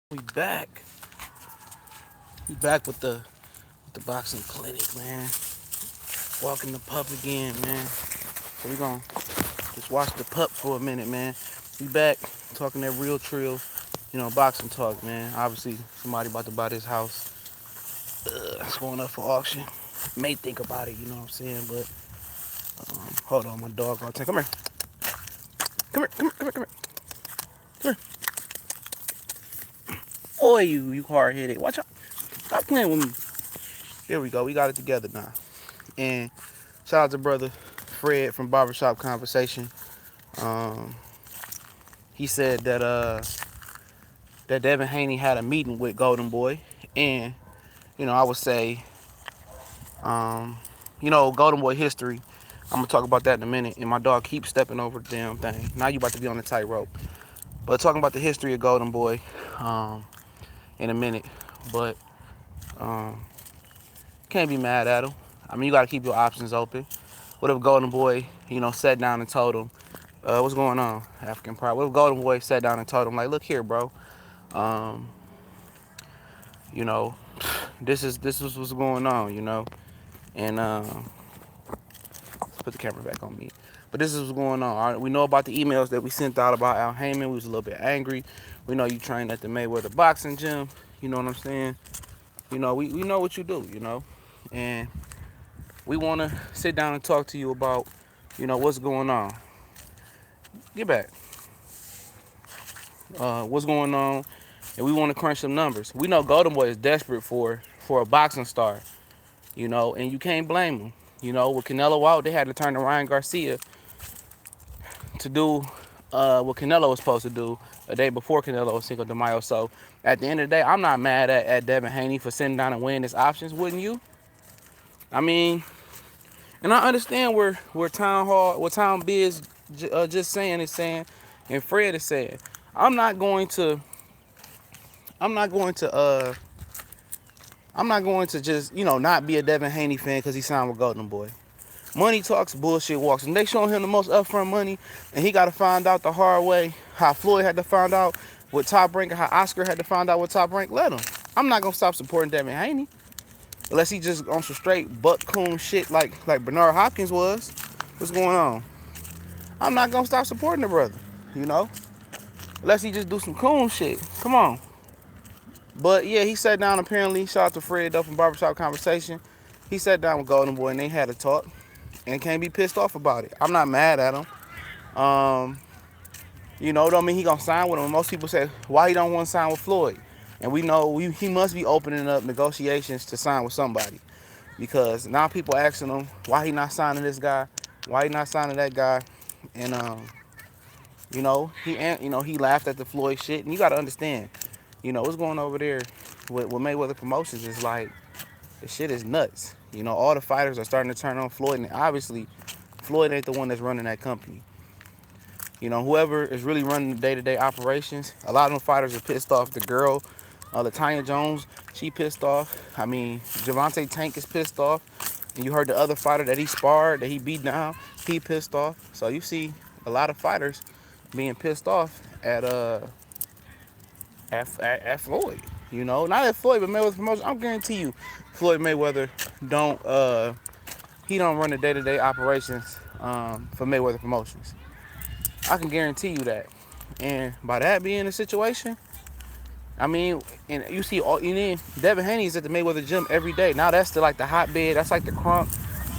We back. We back with the boxing clinic, man. Walking the pup again, man. So we gonna just watch the pup for a minute, man. We back talking that real trill, boxing talk, man. Obviously, somebody about to buy this house. It's going up for auction. May think about it, you know what I'm saying? But hold on, my dog. Come here. Come here. Come here. Come here. Come here. Come here. Boy, you hard headed. Watch out. Stop playing with me. Here we go. We got it together now. And shout out to brother Fred from Barbershop Conversation. Um, he said that Devin Haney had a meeting with Golden Boy, and I would say, Golden Boy history. I'm gonna talk about that in a minute. And my dog keeps stepping over the damn thing. Now you about to be on the tightrope. But talking about the history of Golden Boy, in a minute. But can't be mad at him. I mean, you gotta keep your options open. What if Golden Boy, sat down and told him, what's going on, African Pride? What if Golden Boy sat down and told him, like, look here, bro, um, you know, this is what's going on, and let's put the camera back on me. But this is what's going on. All right, we know about the emails that we sent out about Al Heyman. We was a little bit angry. We know you trained at the Mayweather boxing gym. You know what I'm saying? We know what you do, and we want to sit down and talk to you about, what's going on. Get back. What's going on, and we want to crunch some numbers. We know Golden Boy is desperate for a boxing star, and you can't blame him. With Canelo out, they had to turn to Ryan Garcia to do what Canelo was supposed to do a day before Canelo was Cinco de Mayo. So at the end of the day, I'm not mad at Devin Haney for sitting down and weighing his options, wouldn't you? I mean, and I understand where Town Biz just saying is saying, and Fred is saying. I'm not going to just, not be a Devin Haney fan because he signed with Golden Boy. Money talks, bullshit walks. And they showing him the most upfront money, and he got to find out the hard way how Floyd had to find out with Top Rank, and how Oscar had to find out with Top Rank. Let him. I'm not going to stop supporting Devin Haney unless he just on some straight buck coon shit like Bernard Hopkins was. What's going on? I'm not going to stop supporting the brother, unless he just do some coon shit. Come on. But yeah, he sat down apparently. Shout out to Fred though from Barbershop Conversation. He sat down with Golden Boy and they had a talk. And can't be pissed off about it. I'm not mad at him. Don't mean he gonna sign with him. Most people say, why he don't want to sign with Floyd? And we know he must be opening up negotiations to sign with somebody. Because now people asking him why he not signing this guy, why he not signing that guy. And he laughed at the Floyd shit. And you gotta understand, what's going over there with Mayweather Promotions is like, the shit is nuts. All the fighters are starting to turn on Floyd, and obviously, Floyd ain't the one that's running that company. Whoever is really running the day-to-day operations, a lot of them fighters are pissed off. The girl, Latanya Jones, she pissed off. I mean, Javante Tank is pissed off. And you heard the other fighter that he sparred, that he beat down, he pissed off. So you see a lot of fighters being pissed off at Floyd. Not at Floyd, but Mayweather Promotions. I'm guarantee you, Floyd Mayweather don't run the day-to-day operations for Mayweather Promotions. I can guarantee you that. And by that being the situation, I mean, and you see Devin Haney is at the Mayweather gym every day. Now that's the hotbed. That's like the crunk.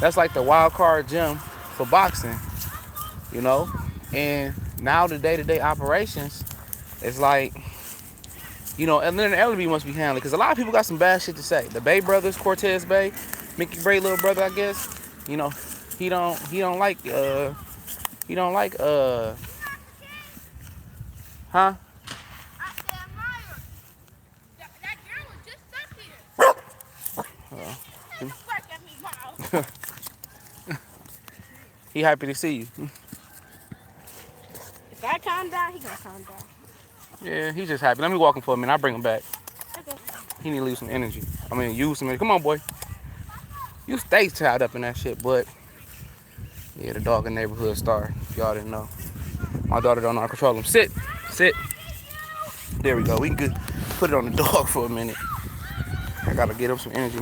That's like the wild card gym for boxing. And now the day-to-day operations is like, and then the Ellerby must be handling, because a lot of people got some bad shit to say. The Bay brothers, Cortez Bay, Mickey Bray little brother, I guess. He don't like huh? He happy to see you. If I calm down, he gonna calm down. Yeah, he's just happy. Let me walk him for a minute. I'll bring him back. Okay. He need to leave some energy. Use some energy. Come on, boy. You stay tied up in that shit, but yeah, the dog a neighborhood star. If y'all didn't know. My daughter don't know how to control him. Sit. There we go. We good. put it on the dog for a minute. I gotta get him some energy.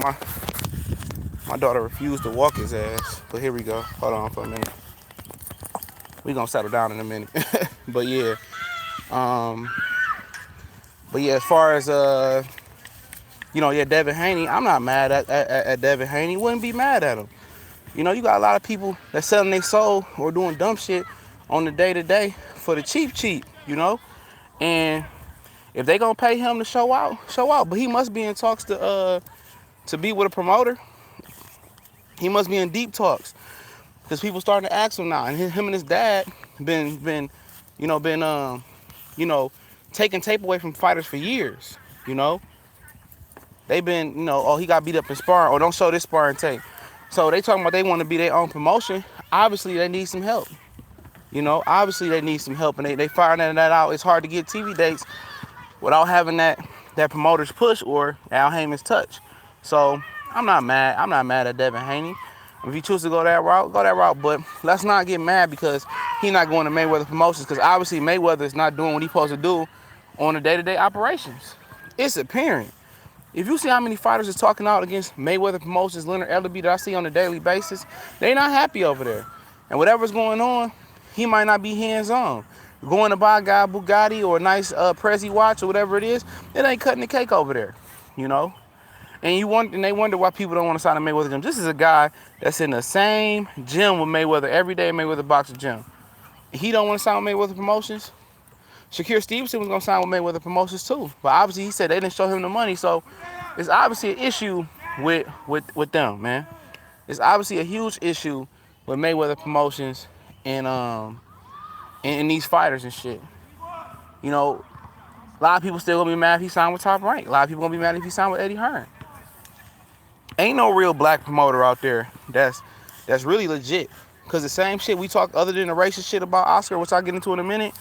My daughter refused to walk his ass. But here we go. Hold on for a minute. We gonna settle down in a minute. But yeah. Um, but yeah, as far as Devin Haney, I'm not mad at Devin Haney. Wouldn't be mad at him. You got a lot of people that selling their soul or doing dumb shit on the day to day for the cheap. And if they gonna pay him to show out, show out. But he must be in talks to be with a promoter. He must be in deep talks because people starting to ask him now. And him and his dad been taking tape away from fighters for years. They've been, oh, he got beat up in sparring, or don't show this sparring tape. So they talking about they want to be their own promotion. Obviously, they need some help. Obviously they need some help, and they finding that out. It's hard to get TV dates without having that promoter's push or Al Heyman's touch. So I'm not mad. I'm not mad at Devin Haney. If he chooses to go that route, go that route. But let's not get mad because he's not going to Mayweather Promotions, because obviously Mayweather is not doing what he's supposed to do on the day-to-day operations. It's apparent. If you see how many fighters is talking out against Mayweather Promotions, Leonard Ellerbe, that I see on a daily basis, they not happy over there. And whatever's going on, he might not be hands-on. Going to buy a guy a Bugatti or a nice Prezi watch or whatever it is, it ain't cutting the cake over there, And they wonder why people don't want to sign a Mayweather gym. This is a guy that's in the same gym with Mayweather every day, Mayweather boxing gym. He don't want to sign with Mayweather Promotions. Shakir Stevenson was going to sign with Mayweather Promotions too. But obviously he said they didn't show him the money. So it's obviously an issue with them, man. It's obviously a huge issue with Mayweather Promotions and these fighters and shit. A lot of people still gonna be mad if he signed with Top Rank. A lot of people gonna be mad if he signed with Eddie Hearn. Ain't no real black promoter out there that's really legit. Cause the same shit we talk, other than the racist shit about Oscar, which I'll get into in a minute.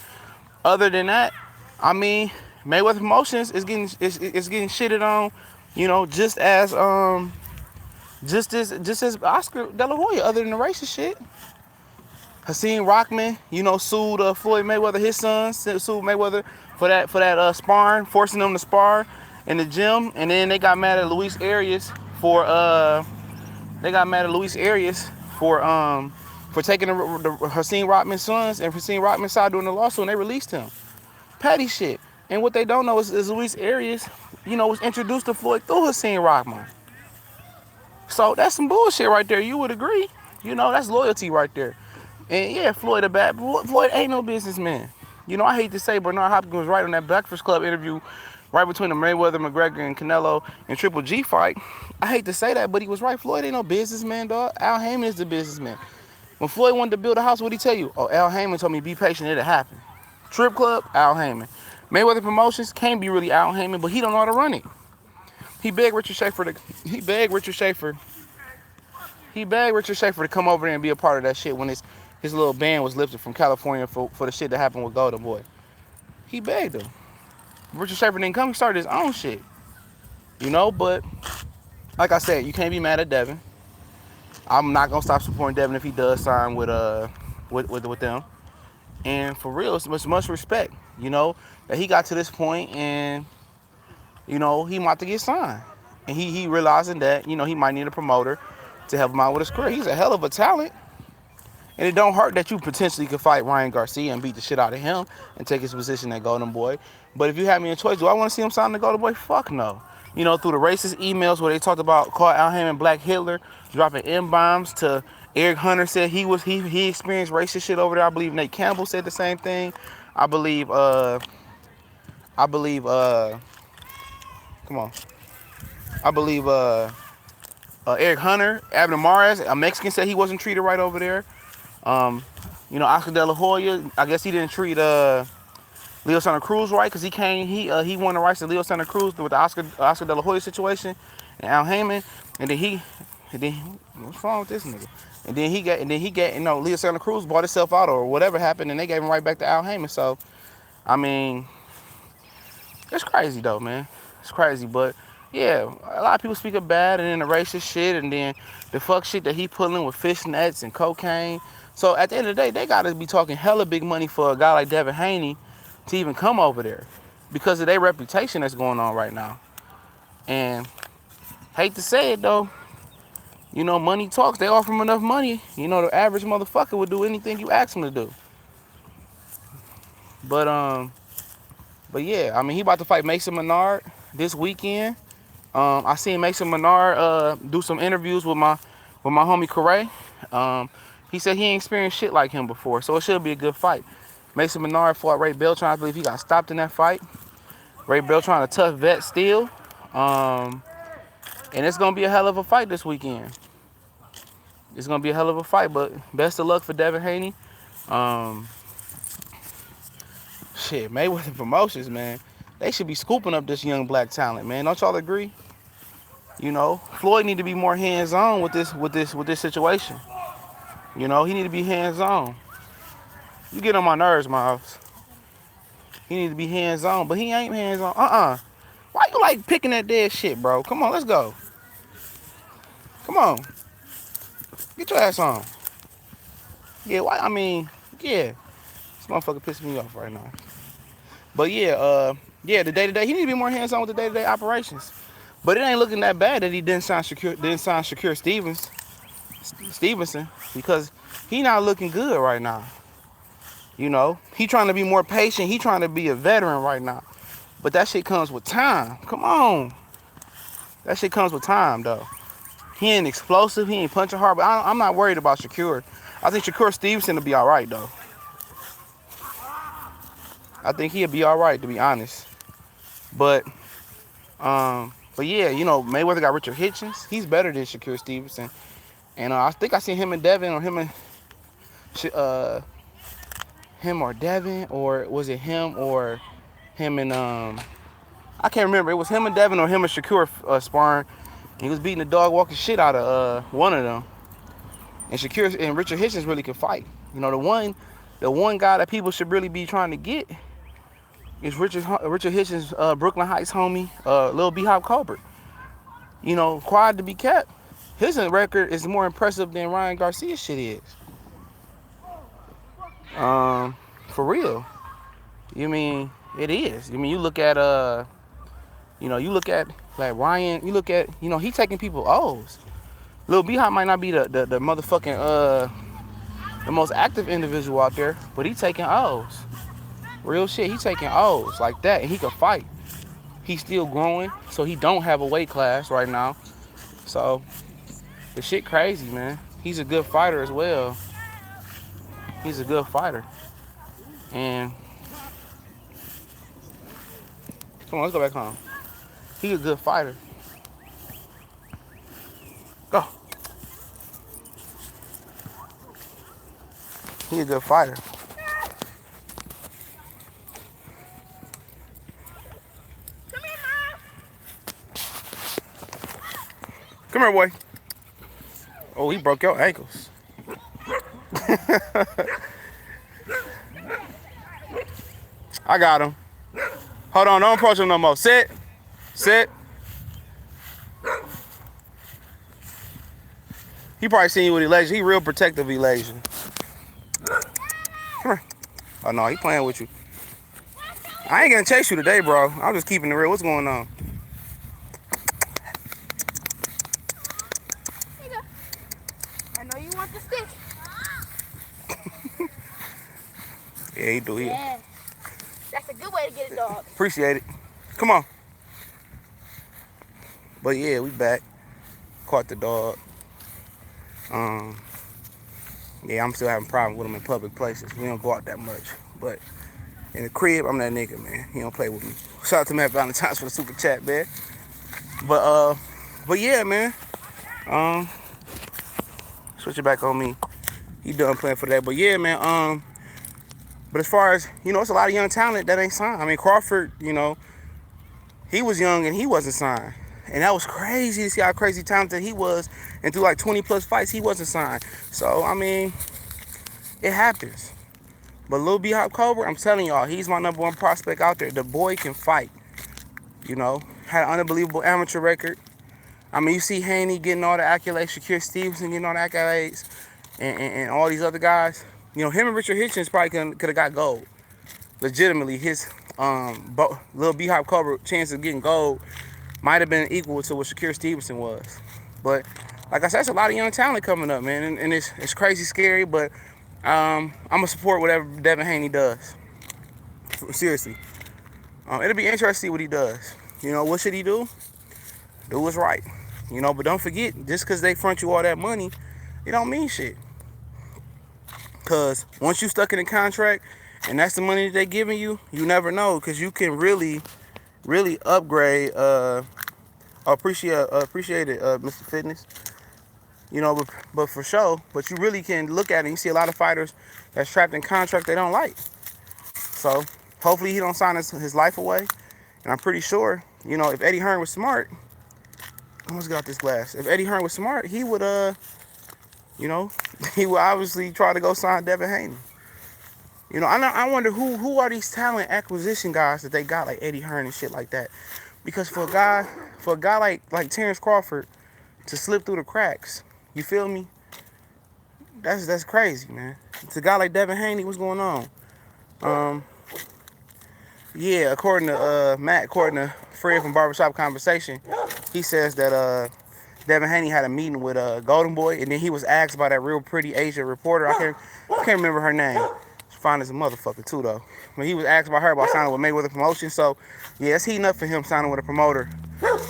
Other than that, I mean, Mayweather Promotions is getting shitted on, just as Oscar De La Hoya. Other than the racist shit, Hakeem Rockman, sued Floyd Mayweather, his son, sued Mayweather for that sparring, forcing them to spar in the gym, and then they got mad at Luis Arias for taking the Hakeem Rockman's sons and Hakeem Rockman's side doing the lawsuit, and they released him. Petty shit. And what they don't know is Luis Arias, was introduced to Floyd through Hakeem Rockman. So that's some bullshit right there. You would agree. That's loyalty right there. And yeah, Floyd ain't no businessman. I hate to say Bernard Hopkins was right on that Breakfast Club interview right between the Mayweather, McGregor, and Canelo and Triple G fight. I hate to say that, but he was right. Floyd ain't no businessman, dog. Al Heyman is the businessman. When Floyd wanted to build a house, what'd he tell you? Oh, Al Heyman told me be patient, it'll happen. Trip Club, Al Heyman. Mayweather Promotions can't be really Al Heyman, but he don't know how to run it. He begged Richard Schaefer to come over there and be a part of that shit when his little ban was lifted from California for the shit that happened with Golden Boy. He begged him. Richard Schaefer didn't come, he started his own shit. But like I said, you can't be mad at Devin. I'm not gonna stop supporting Devin if he does sign with them. And for real, it's much respect, that he got to this point and he about to get signed. And he realizing that, he might need a promoter to help him out with his career. He's a hell of a talent. And it don't hurt that you potentially could fight Ryan Garcia and beat the shit out of him and take his position at Golden Boy. But if you have me a choice, do I want to see him sign the Golden Boy? Fuck no. Through the racist emails where they talked about called Al Heyman Black Hitler, dropping M-bombs to Eric Hunter said he experienced racist shit over there. I believe Nate Campbell said the same thing. I believe Eric Hunter, Abner Mares, a Mexican, said he wasn't treated right over there. Oscar De La Hoya, I guess he didn't treat Leo Santa Cruz right, because he won the rights to Leo Santa Cruz with the Oscar De La Hoya situation and Al Heyman, and then what's wrong with this nigga? And then he got Leo Santa Cruz bought himself out or whatever happened, and they gave him right back to Al Heyman. So, I mean, it's crazy though, man. It's crazy, but yeah, a lot of people speak of bad and then the racist shit and then the fuck shit that he pulling with fishnets and cocaine. So at the end of the day, they gotta be talking hella big money for a guy like Devin Haney to even come over there. because of their reputation that's going on right now. And hate to say it though, you know, money talks. They offer him enough money. You know, the average motherfucker would do anything you ask him to do. But yeah, I mean, he about to fight Mason Menard this weekend. I seen Mason Menard do some interviews with my homie Corey. He said he ain't experienced shit like him before, so it should be a good fight. Mason Menard fought Ray Beltran. I believe he got stopped in that fight. Ray Beltran, a tough vet still. And it's gonna be a hell of a fight this weekend. It's gonna be a hell of a fight, but best of luck for Devin Haney. Shit, Mayweather Promotions, man. They should be scooping up this young black talent, man. Don't y'all agree? You know, Floyd need to be more hands-on with this situation. You know, he need to be hands-on. You get on my nerves, Miles. He need to be hands-on, but he ain't hands-on. Why you like picking that dead shit, bro? Come on, let's go. Come on. Get your ass on. Yeah, why? I mean, yeah. This motherfucker pissing me off right now. But yeah, the day-to-day, he need to be more hands-on with the day-to-day operations. But it ain't looking that bad that he didn't sign Shakur Stevenson, because he not looking good right now. You know, he trying to be more patient. He trying to be a veteran right now. But that shit comes with time. Come on. That shit comes with time, though. He ain't explosive. He ain't punching hard. But I'm not worried about Shakur. I think Shakur Stevenson will be all right, though. I think he'll be all right, to be honest. But yeah, you know, Mayweather got Richard Hitchens. He's better than Shakur Stevenson. And I think I seen him and Devin, or him or Devin, or was it him or him and I can't remember. It was him and Devin or him and Shakur sparring. He was beating the dog walking shit out of one of them. And Shakur and Richard Hitchens really could fight. You know, the one guy that people should really be trying to get is Richard Hitchens' Brooklyn Heights homie, Lil B-Hop Colbert. You know, quiet to be kept. His record is more impressive than Ryan Garcia's shit is. For real. You mean, it is. I mean, you look at like Ryan, you look at, you know, he taking people O's. Lil B-Hop might not be the motherfucking the most active individual out there, but he taking O's. Real shit, he taking O's like that, and he can fight. He's still growing, so he don't have a weight class right now. So the shit crazy, man. He's a good fighter as well. He's a good fighter. And come on, let's go back home. He's a good fighter. Go. He's a good fighter. Come here, boy. Oh, he broke your ankles. I got him. Hold on, don't approach him no more. Sit. Sit. He probably seen you with Elijah. He real protective, Elijah. Come here. Oh, no, he playing with you. I ain't gonna chase you today, bro. I'm just keeping it real. What's going on? I know you want the stick. Yeah, he do. Yeah. That's a good way to get a dog. Appreciate it. Come on. But yeah, we back. Caught the dog. Yeah, I'm still having problems with him in public places. We don't go out that much. But in the crib, I'm that nigga, man. He don't play with me. Shout out to Matt Valentine's for the super chat, man. But yeah, man. Switch it back on me. He done playing for that. But yeah, man. But as far as, you know, it's a lot of young talent that ain't signed. I mean, Crawford, you know, he was young and he wasn't signed. And that was crazy to see how crazy talented he was. And through like 20 plus fights, he wasn't signed. So, I mean, it happens. But Lil B-Hop Colbert, I'm telling y'all, he's my number one prospect out there. The boy can fight. You know, had an unbelievable amateur record. I mean, you see Haney getting all the accolades, Shakur Stevenson getting all the accolades, and all these other guys. You know, him and Richard Hitchens probably could have got gold. Legitimately, his Lil B Hop Cobra chance of getting gold might have been equal to what Shakir Stevenson was. But like I said, there's a lot of young talent coming up, man, and it's crazy scary. But I'm gonna support whatever Devin Haney does. Seriously, it'll be interesting to see what he does. You know, what should he do? Do what's right. You know, but don't forget, just because they front you all that money, it don't mean shit. Because once you stuck in a contract and that's the money that they giving you, you never know. Because you can really, really upgrade, appreciate it, Mr. Fitness. You know, but for sure, but you really can look at it and you see a lot of fighters that's trapped in contract they don't like. So hopefully he don't sign his life away. And I'm pretty sure, you know, if Eddie Hearn was smart, I almost got this glass. If Eddie Hearn was smart, he would, you know, he would obviously try to go sign Devin Haney. You know, I wonder who are these talent acquisition guys that they got like Eddie Hearn and shit like that. Because for a guy like Terrence Crawford to slip through the cracks, you feel me? That's crazy, man. It's a guy like Devin Haney. What's going on? Yeah, according to Matt, according to Fred from Barbershop Conversation, he says that Devin Haney had a meeting with Golden Boy, and then he was asked by that real pretty Asian reporter. I can't remember her name. She's fine as a motherfucker too, though. But he was asked by her about signing with Mayweather Promotion. So yeah, it's heating up for him signing with a promoter.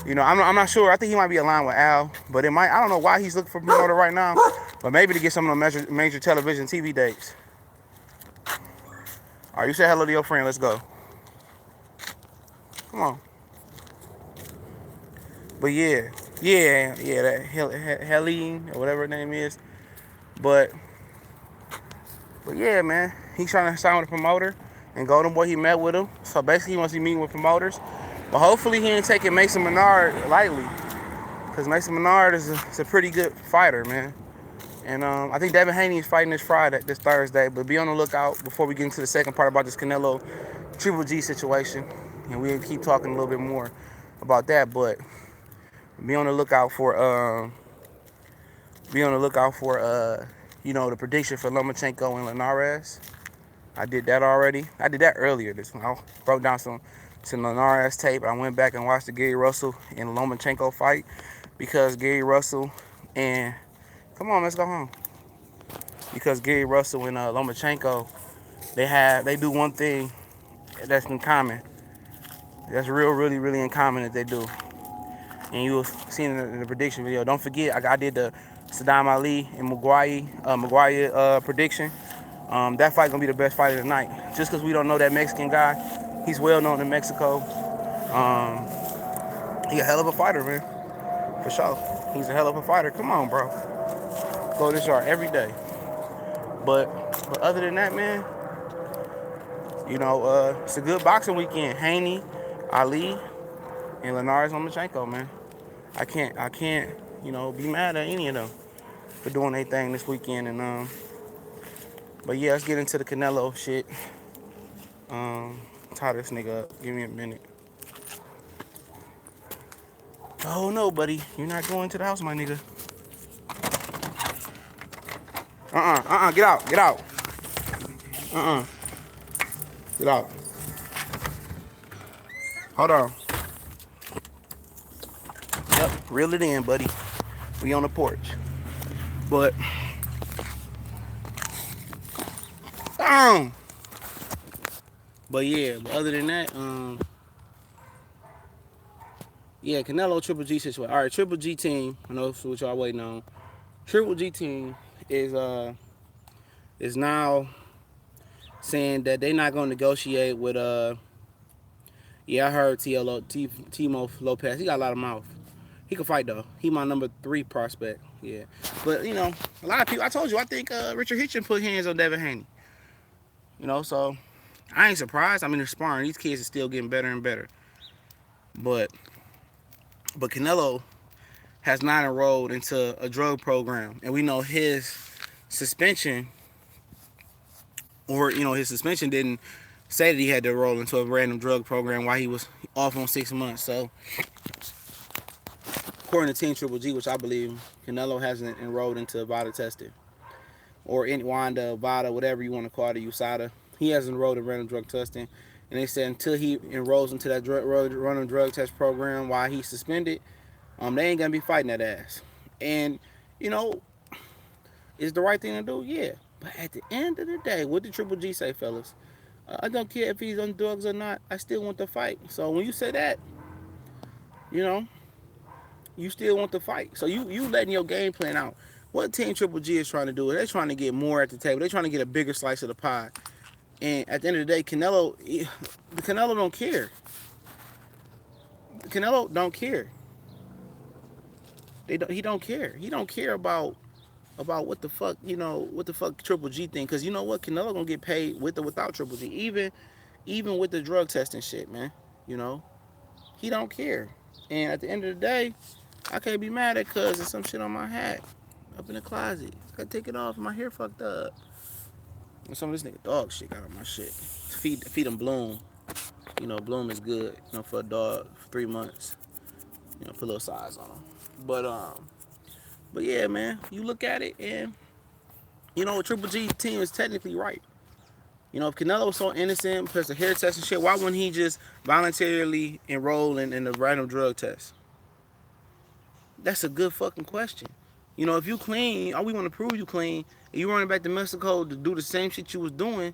You know, I'm not sure. I think he might be aligned with Al, but it might. I don't know why he's looking for a promoter right now, but maybe to get some of the major television TV dates. All right, you say hello to your friend. Let's go. Come on. But yeah, that Helene or whatever her name is. But yeah, man, he's trying to sign with a promoter, and Golden Boy he met with him. So basically, he wants to be meeting with promoters. But hopefully, he ain't taking Mason Menard lightly, because Mason Menard is a pretty good fighter, man. And I think Devin Haney is fighting this Thursday. But be on the lookout before we get into the second part about this Canelo Triple G situation, and we'll keep talking a little bit more about that. But be on the lookout for you know, the prediction for Lomachenko and Linares. I did that already. I did that earlier this one. I broke down some Linares tape. I went back and watched the Gary Russell and Lomachenko fight, because Gary Russell and come on, let's go home. Because Gary Russell and Lomachenko, they do one thing that's in common. That's really, really in common that they do. And you will see in the prediction video. Don't forget, I did the Saddam Ali and Maguire prediction. That fight gonna be the best fight of the night. Just because we don't know that Mexican guy, he's well known in Mexico. He a hell of a fighter, man, for sure. He's a hell of a fighter. Come on, bro. Go this yard every day. But other than that, man, you know, it's a good boxing weekend. Haney, Ali, and Linares Lomachenko, man. I can't, you know, be mad at any of them for doing their thing this weekend. And but yeah, let's get into the Canelo shit. Tie this nigga up. Give me a minute. Oh no, buddy, you're not going to the house, my nigga. Get out, get out. Get out. Hold on. Yep, reel it in, buddy. We on the porch. But yeah, but other than that, yeah, Canelo Triple G situation. All right, Triple G team. I know what y'all waiting on. Triple G team is now saying that they're not going to negotiate with yeah, I heard Timo Lopez. He got a lot of mouth. He can fight though. He my number 3 prospect. Yeah, but you know, a lot of people. I told you, I think Richard Hitchin put hands on Devin Haney. You know, so I ain't surprised. I mean, they're sparring. These kids are still getting better and better. But Canelo has not enrolled into a drug program, and we know his suspension, or you know, his suspension didn't say that he had to enroll into a random drug program while he was off on 6 months. So, according to Team Triple G, which I believe, Canelo hasn't enrolled into VADA testing, or Wanda, VADA, whatever you want to call it, USADA. He hasn't enrolled in random drug testing, And they said until he enrolls into that running drug test program while he's suspended, they ain't gonna be fighting that ass. And you know, is the right thing to do? Yeah. But at the end of the day, what did Triple G say, fellas? I don't care if he's on drugs or not. I still want to fight. So when you say that, you know, you still want to fight. So you letting your game plan out. What Team Triple G is trying to do is they're trying to get more at the table. They're trying to get a bigger slice of the pie. And at the end of the day, Canelo don't care. Canelo don't care. He don't care. He don't care about what the fuck, what the fuck Triple G think. Cause you know what, Canelo gonna get paid with or without Triple G. Even with the drug testing shit, man. You know, he don't care. And at the end of the day, I can't be mad at cuz there's some shit on my hat up in the closet. I gotta take it off. My hair fucked up. And some of this nigga dog shit got on my shit. Feed him Bloom. Bloom is good. For a dog for 3 months. Put a little size on him. But yeah, man. You look at it and Triple G team is technically right. If Canelo was so innocent because of hair test and shit, why wouldn't he just voluntarily enroll in the random drug test? That's a good fucking question. If you clean, all we want to prove you clean, and you running back to Mexico to do the same shit you was doing,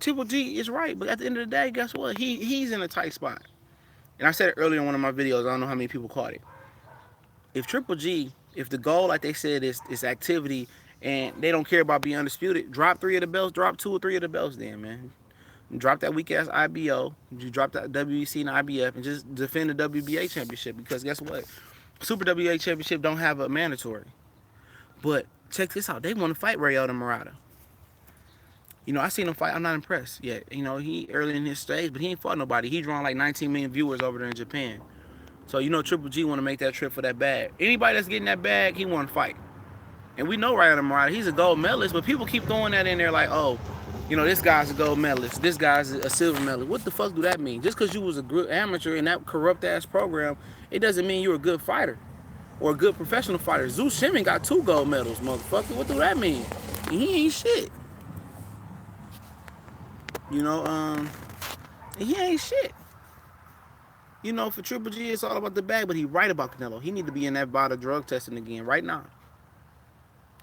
Triple G is right. But at the end of the day, guess what? He's in a tight spot. And I said it earlier in one of my videos. I don't know how many people caught it. If Triple G, if the goal, like they said, is activity, and they don't care about being undisputed, drop 3 of the belts, drop 2 or 3 of the belts then, man. Drop that weak ass IBO, you drop that WBC and IBF, and just defend the WBA championship. Because guess what? Super WBA championship don't have a mandatory. But check this out. They want to fight Rayo and Murata. I seen him fight. I'm not impressed yet. He early in his stage, but he ain't fought nobody. He drawn like 19 million viewers over there in Japan. So Triple G want to make that trip for that bag. Anybody that's getting that bag, he want to fight. And we know Ryan Murata, he's a gold medalist, but people keep throwing that in there like, oh, this guy's a gold medalist, this guy's a silver medalist. What the fuck do that mean? Just because you was a good amateur in that corrupt ass program, it doesn't mean you're a good fighter or a good professional fighter. Zeus Shimon got 2 gold medals, motherfucker. What do that mean? He ain't shit. He ain't shit. For Triple G, it's all about the bag, but he right about Canelo. He need to be in that VADA drug testing again right now.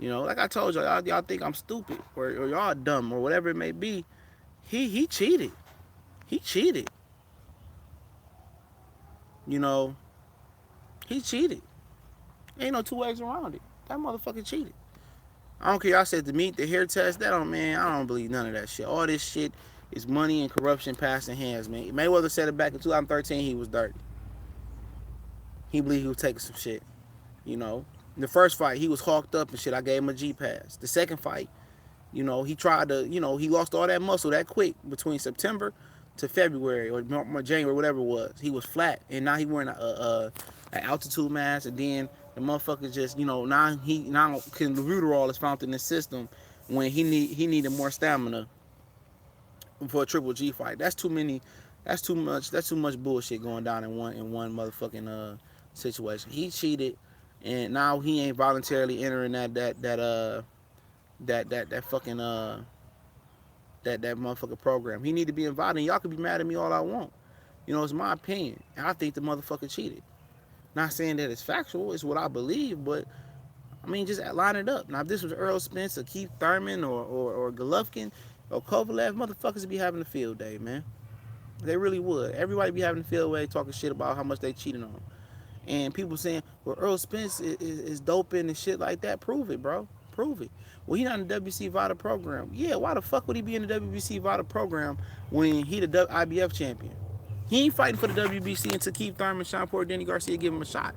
Like I told y'all think I'm stupid or y'all dumb or whatever it may be. He cheated. He cheated. He cheated. Ain't no 2 ways around it. That motherfucker cheated. I don't care. Y'all said the meat, the hair test. I don't believe none of that shit. All this shit is money and corruption passing hands, man. Mayweather said it back in 2013. He was dirty. He believed he was taking some shit. The first fight, he was hawked up and shit. I gave him a G pass. The second fight, he tried to, he lost all that muscle that quick between September to February or January, whatever it was. He was flat, and now he wearing an altitude mask, and then the motherfucker just, now Clenbuterol is found in the system when he needed more stamina for a Triple G fight. That's too many. That's too much. That's too much bullshit going down in one motherfucking situation. He cheated, and now he ain't voluntarily entering that fucking that motherfucking program. He need to be invited. And y'all can be mad at me all I want. It's my opinion. And I think the motherfucker cheated. Not saying that it's factual. It's what I believe, but just line it up. Now, if this was Earl Spence or Keith Thurman or Golovkin or Kovalev, motherfuckers would be having a field day, man. They really would. Everybody be having a field day talking shit about how much they cheating on them. And people saying, well, Earl Spence is doping and shit like that. Prove it, bro. Prove it. Well, he not in the WBC VADA program. Yeah, why the fuck would he be in the WBC VADA program when he the IBF champion? He ain't fighting for the WBC until Keith Thurman, Sean Porter, Danny Garcia give him a shot.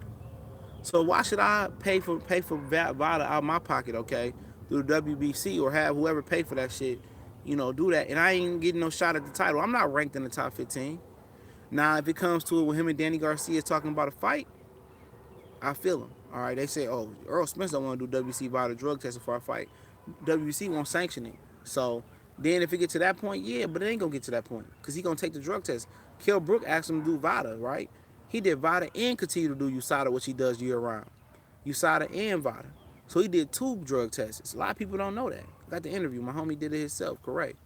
So why should I pay for VADA out of my pocket, okay, through the WBC or have whoever pay for that shit, do that? And I ain't getting no shot at the title. I'm not ranked in the top 15. Now, if it comes to it with him and Danny Garcia talking about a fight, I feel him. All right, they say, oh, Earl Spence don't want to do WBC VADA drug testing for a fight. WBC won't sanction it. So then if it get to that point, yeah, but it ain't going to get to that point because he going to take the drug test. Kell Brook asked him to do VADA, right? He did VADA and continue to do USADA, which he does year-round. USADA and VADA. So he did 2 drug tests. A lot of people don't know that. I got the interview. My homie did it himself, correct.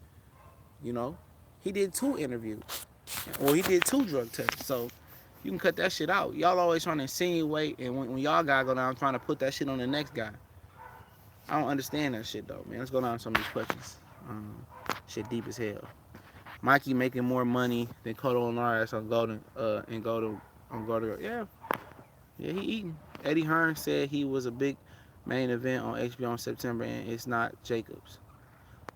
He He did 2 interviews. Well, he did 2 drug tests. So you can cut that shit out. Y'all always trying to insinuate, and when y'all gotta go down trying to put that shit on the next guy. I don't understand that shit though, man. Let's go down to some of these questions. Shit deep as hell. Mikey making more money than Cotto Linares on Golden and go to on go to yeah, he eating. Eddie Hearn said he was a big main event on HBO in September and it's not Jacobs.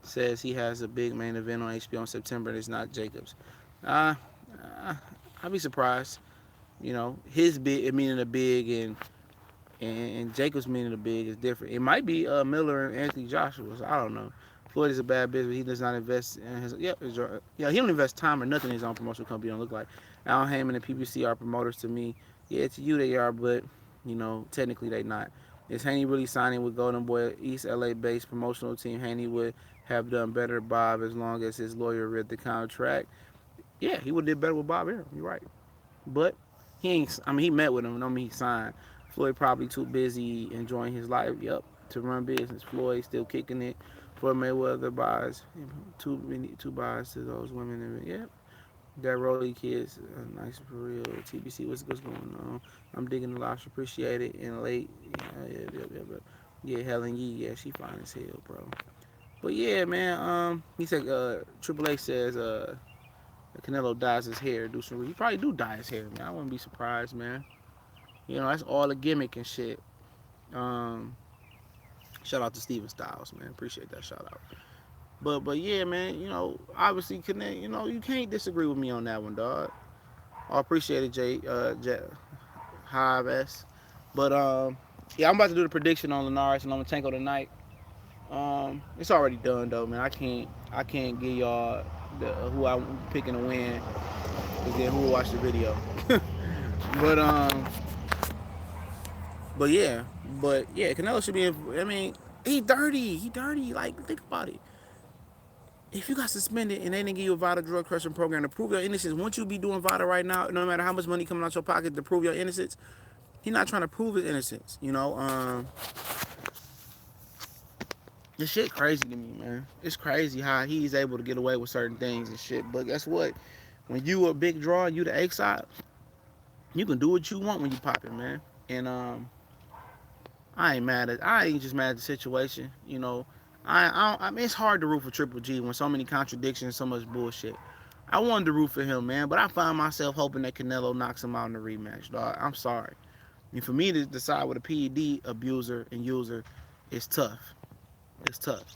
Says he has a big main event on HBO in September and it's not Jacobs. Uh, uh I'd be surprised. You know, his big meaning a big and Jacobs meaning the big is different. It might be Miller and Anthony Joshua. So I don't know. Floyd is a bad business. He does not invest in his. Yeah. He don't invest time or nothing in his own promotional company. Don't look like Al Heyman and PPC are promoters to me. Yeah, to you they are, but you know technically they not. Is Haney really signing with Golden Boy East LA based promotional team? Haney would have done better, Bob, as long as his lawyer read the contract. Yeah, he would have did better with Bob Arum. You're right. But he ain't. I mean, he met with him. I mean, he signed. Floyd probably too busy enjoying his life. Yep, to run business. Floyd still kicking it. For Mayweather buys two buys to those women. Yep. That Rolly kids, nice for real. TBC, what's going on? I'm digging the lobster, appreciate it. And late, yeah, Helen Yee, yeah, she fine as hell, bro. But yeah, man. He said, Triple H says, Canelo dyes his hair. Do some. He probably do dye his hair, man. I wouldn't be surprised, man. You know, that's all a gimmick and shit. Um, Shout out to Steven Styles, man. Appreciate that shout out. But yeah, man. You know, obviously, you know, you can't disagree with me on that one, dog. I appreciate it, Hive S. But yeah, I'm about to do the prediction on Linares and Lomachenko tonight. It's already done though, man. I can't give y'all who I'm picking to win, cause then who will watch the video. but um, But yeah, Canelo should be. I mean, he dirty. He dirty. Like, think about it. If you got suspended and they didn't give you a vital drug crushing program to prove your innocence, won't you be doing vital right now? No matter how much money coming out your pocket to prove your innocence, he's not trying to prove his innocence. You know, this shit crazy to me, man. It's crazy how he's able to get away with certain things and shit. But guess what? When you a big draw, you the A side, you can do what you want when you popping, man. And I ain't just mad at the situation. You know, I mean, it's hard to root for Triple G when so many contradictions, so much bullshit. I wanted to root for him, man, but I find myself hoping that Canelo knocks him out in the rematch, dog. I'm sorry. I mean, for me to decide with a PED abuser and user is tough. It's tough.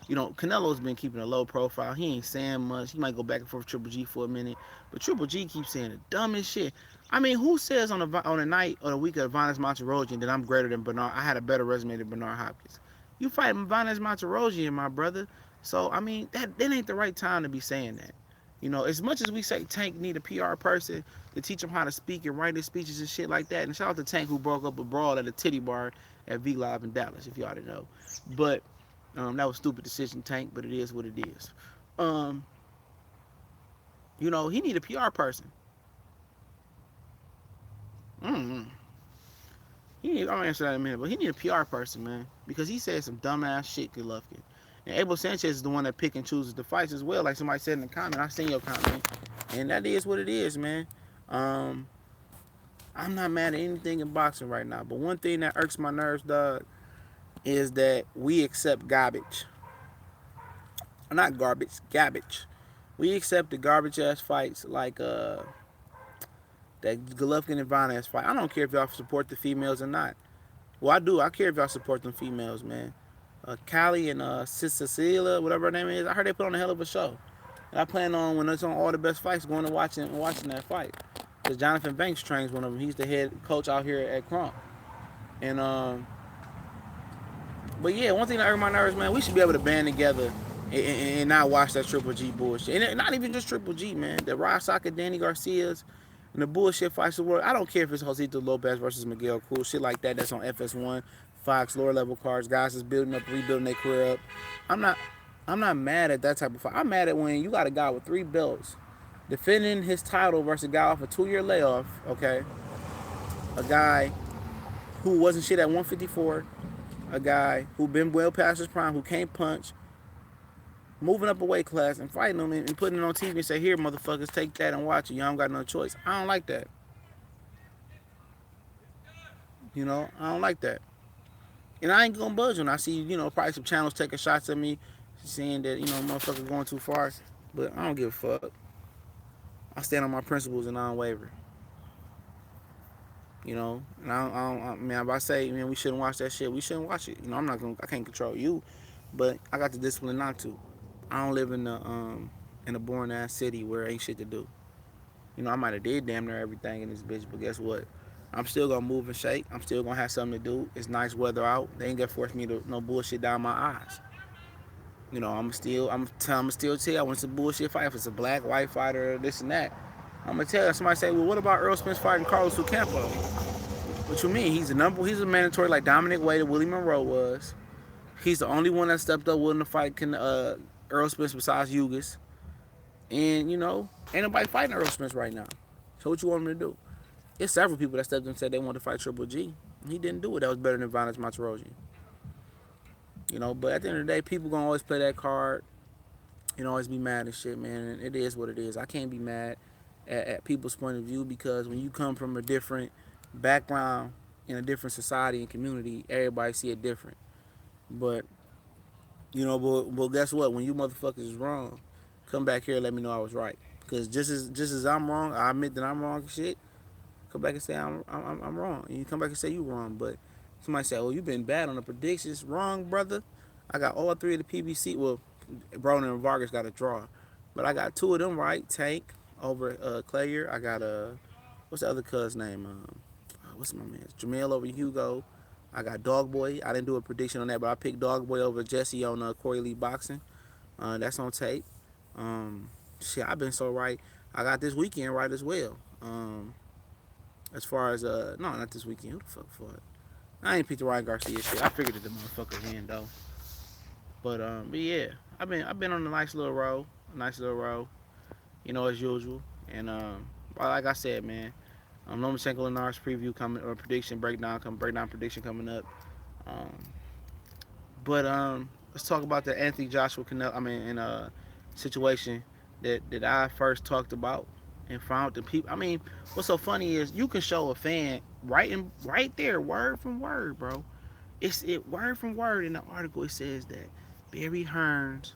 You know, Canelo's been keeping a low profile. He ain't saying much. He might go back and forth with Triple G for a minute, but Triple G keeps saying the dumbest shit. I mean, who says on a night or a week of Vanes Monterosian that I'm greater than Bernard? I had a better resume than Bernard Hopkins. You fighting Vanes Monterosian, my brother. So I mean, that ain't the right time to be saying that. You know, as much as we say Tank need a PR person to teach him how to speak and write his speeches and shit like that. And shout out to Tank who broke up a brawl at a titty bar at V Live in Dallas, if y'all didn't know. But that was a stupid decision, Tank, but it is what it is. Um, you know, he need a PR person. Mm-hmm. I'll answer that in a minute, but he need a PR person, man, because he said some dumbass shit, Golovkin. And Abel Sanchez is the one that pick and chooses the fights as well, like somebody said in the comment. I seen your comment, and that is what it is, man. Um, I'm not mad at anything in boxing right now, but one thing that irks my nerves, dog, is that we accept garbage. Not garbage, garbage. We accept the garbage ass fights like that Golovkin and Vanes fight. I don't care if y'all support the females or not. Well, I do. I care if y'all support them females, man. Callie and Cecilia, whatever her name is. I heard they put on a hell of a show. And I plan on, when it's on All the Best Fights, going to watching that fight. Because Jonathan Banks trains one of them. He's the head coach out here at Crump. And but yeah, one thing that irks my nerves, man, we should be able to band together and not watch that Triple G bullshit. And not even just Triple G, man. The Rod Socket, Danny Garcia's, and the bullshit fights the world. I don't care if it's Josito Lopez versus Miguel Cruz, shit like that. That's on FS1, Fox, lower level cards. Guys is building up, rebuilding their career up. I'm not, I'm not mad at that type of fight. I'm mad at when you got a guy with 3 belts defending his title versus a guy off a 2-year layoff. Okay, a guy who wasn't shit at 154, a guy who been well past his prime, who can't punch, moving up a weight class and fighting them and putting it on TV and say, here, motherfuckers, take that and watch it. Y'all don't got no choice. I don't like that. I don't like that. And I ain't gonna budge when I see, probably some channels taking shots at me, saying that, motherfucker going too far. But I don't give a fuck. I stand on my principles and I don't waver. And I mean, if I say, man, we shouldn't watch that shit, we shouldn't watch it. I can't control you, but I got the discipline not to. I don't live in a boring ass city where ain't shit to do. I might have did damn near everything in this bitch, but guess what? I'm still gonna move and shake. I'm still gonna have something to do. It's nice weather out. They ain't gonna force me to no bullshit down my eyes. I'm still tell you I want some bullshit fight. If it's a black, white fighter, this and that, I'm gonna tell you. Somebody say, well, what about Earl Spence fighting Carlos Ocampo? What you mean? He's a mandatory like Dominic Wade and Willie Monroe was. He's the only one that stepped up willing to fight Earl Spence besides Ugas. And ain't nobody fighting Earl Spence right now. So what you want him to do? There's several people that stepped up and said they wanted to fight Triple G. He didn't do it. That was better than Vanes Matarosian. But at the end of the day, people gonna always play that card. Always be mad and shit, man. And it is what it is. I can't be mad at people's point of view because when you come from a different background in a different society and community, everybody see it different. But but guess what? When you motherfuckers is wrong, come back here and let me know I was right. Because just as I'm wrong, I admit that I'm wrong. Shit, come back and say I'm wrong, and you come back and say you wrong. But somebody say, "Oh, you've been bad on the predictions." Wrong, brother. I got all three of the PBC. Well, Broner and Vargas got a draw, but I got two of them right. Tank over Clayer. I got what's the other cuz name? What's my man? Jamel over Hugo. I got Dog Boy. I didn't do a prediction on that, but I picked Dog Boy over Jesse on Corey Lee Boxing. That's on tape. Shit, I've been so right. I got this weekend right as well. As far as no, not this weekend. Who the fuck for it? I ain't picked the Ryan Garcia shit. I figured it the motherfucker in though. But yeah, I've been on a nice little row, as usual. And like I said, man, Lomachenko Linares preview coming or prediction breakdown prediction coming up. Um, but let's talk about the Anthony Joshua Canelo. Situation that I first talked about and found the people. I mean, what's so funny is you can show a fan right there, word from word, bro. It word from word in the article. It says that Barry Hearns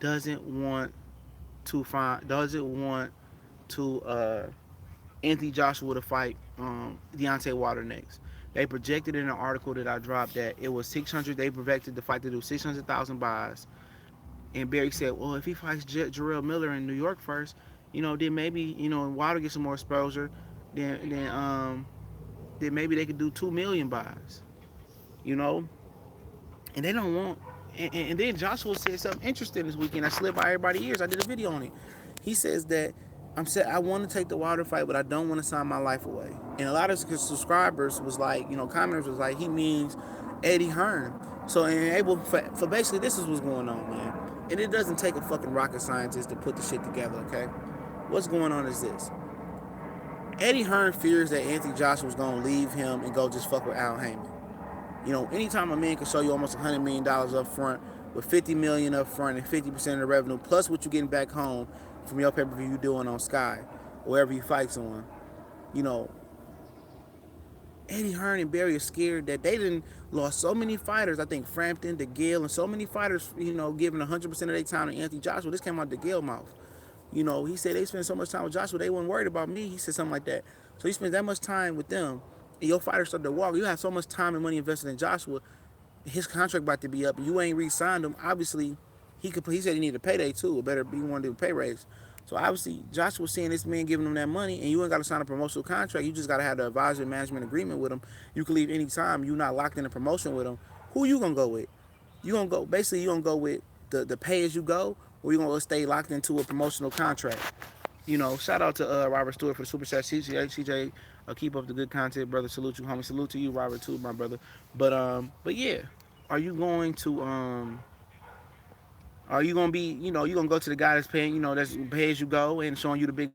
doesn't want doesn't want to Anthony Joshua to fight Deontay Wilder next. They projected in an article that I dropped that it was 600. They projected the fight to do 600,000 buys. And Barry said, well, if he fights Jarrell Miller in New York first, then maybe Wilder gets some more exposure. Then maybe they could do 2 million buys. You know, and they don't want. And then Joshua said something interesting this weekend. I slid by everybody's ears. I did a video on it. He says that I want to take the Wilder fight, but I don't want to sign my life away. And a lot of his subscribers was like, commenters was like, he means Eddie Hearn. So and able for basically this is what's going on, man. And it doesn't take a fucking rocket scientist to put the shit together, okay? What's going on is this. Eddie Hearn fears that Anthony Joshua's gonna leave him and go just fuck with Al Heyman. Anytime a man can show you almost $100 million up front, with $50 million up front and 50% of the revenue, plus what you're getting back home from your pay-per-view you're doing on Sky, wherever he fights on, you know, Eddie Hearn and Barry are scared that they didn't lost so many fighters. I think Frampton, DeGale, and so many fighters, giving 100% of their time to Anthony Joshua. This came out DeGale mouth. He said they spent so much time with Joshua, they weren't worried about me. He said something like that. So he spent that much time with them, and your fighters start to walk. You have so much time and money invested in Joshua. His contract about to be up, and you ain't re-signed him. Obviously, he said he needed a payday too, or better, he wanted to do a pay raise. So obviously, Joshua seeing this man giving him that money, and you ain't got to sign a promotional contract. You just got to have the advisory management agreement with him. You can leave any time. You're not locked in a promotion with him. Who you gonna go with? You gonna go with the pay as you go, or you gonna stay locked into a promotional contract? Shout out to Robert Stewart for the super chat. CJ, keep up the good content, brother. Salute you, homie. Salute to you, Robert, too, my brother. But yeah, are you going to are you gonna be, you gonna go to the guy that's paying, that's pay as you go and showing you the big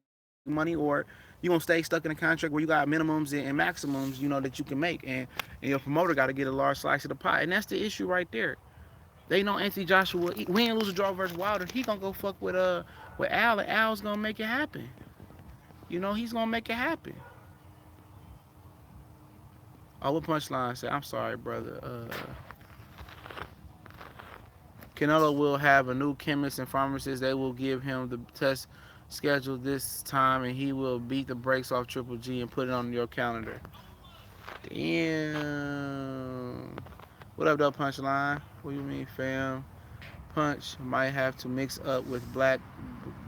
money, or you gonna stay stuck in a contract where you got minimums and maximums, that you can make, and your promoter got to get a large slice of the pie, and that's the issue right there. They know Anthony Joshua. We ain't lose a draw versus Wilder. He gonna go fuck with Al, and Al's gonna make it happen. He's gonna make it happen. Oh, what punchline say? I'm sorry, brother. Canelo will have a new chemist and pharmacist. They will give him the test schedule this time, and he will beat the brakes off Triple G and put it on your calendar. Damn. What up, though, punchline? What do you mean, fam? Punch might have to mix up with black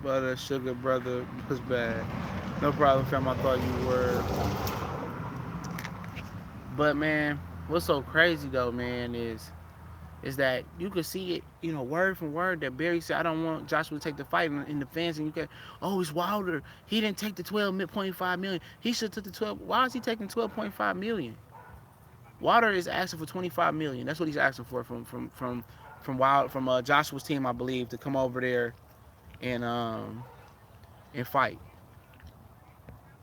butter, sugar, brother. Was bad. No problem, fam. I thought you were. But man, what's so crazy though, man, is that you could see it, word from word that Barry said, I don't want Joshua to take the fight in the fans, and you can, oh, it's Wilder. He didn't take the 12.5 million. He should have took the 12. Why is he taking 12.5 million? Wilder is asking for 25 million. That's what he's asking for from Joshua's team, I believe, to come over there and fight,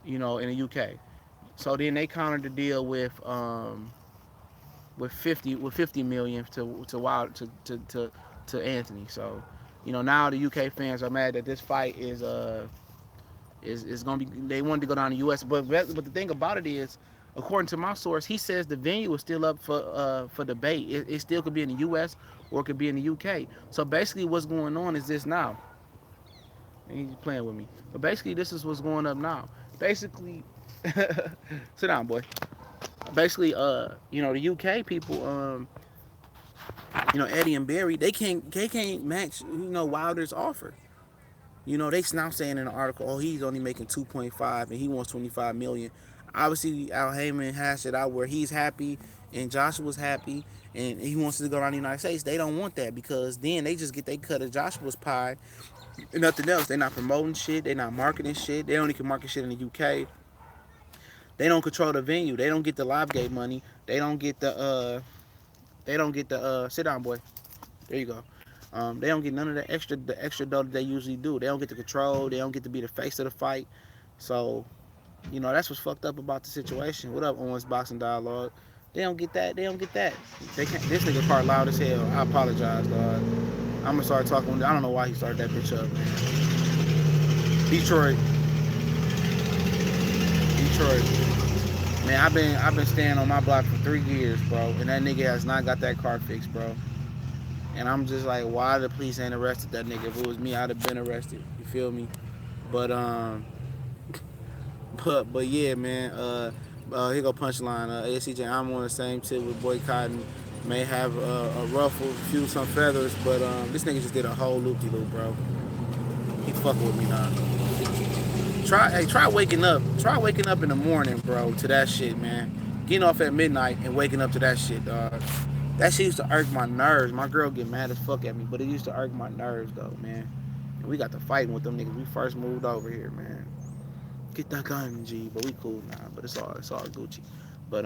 in the UK. So then they countered the deal with 50 million to Wild to Anthony. So, now the UK fans are mad that this fight is gonna be. They wanted to go down to the US, but the thing about it is, according to my source, he says the venue is still up for debate. It still could be in the US or it could be in the UK. So basically, what's going on is this now. And he's playing with me, but basically, this is what's going up now. Basically, sit down, boy. Basically, the UK people, Eddie and Barry, they can't match, Wilder's offer. They now saying in the article, oh, he's only making 2.5 and he wants 25 million. Obviously, Al Heyman hashed it out where he's happy and Joshua's happy and he wants to go around the United States. They don't want that because then they just get their cut of Joshua's pie and nothing else. They're not promoting shit. They're not marketing shit. They only can market shit in the UK. They don't control the venue. They don't get the live gate money. They don't get the sit down, boy. There you go. They don't get none of the extra dough that they usually do. They don't get the control. They don't get to be the face of the fight. So, that's what's fucked up about the situation. What up, Owens Boxing Dialogue? They don't get that. They don't get that. They can't. This nigga part loud as hell. I apologize, dog. I'm gonna start talking. I don't know why he started that bitch up, man. Detroit. Man, I've been staying on my block for 3 years, bro, and that nigga has not got that car fixed, bro. And I'm just like, why the police ain't arrested that nigga? If it was me, I'd have been arrested. You feel me? But but yeah, man. Here go punchline. ACJ, I'm on the same tip with boycotting. May have a ruffle, some feathers, but this nigga just did a whole loop-de-loop, bro. He fucking with me now. Try waking up. Try waking up in the morning, bro, to that shit, man. Getting off at midnight and waking up to that shit, dog. That shit used to irk my nerves. My girl get mad as fuck at me, but it used to irk my nerves, though, man. And we got to fighting with them niggas. We first moved over here, man. Get that gun, G. But we cool now. But it's all Gucci. But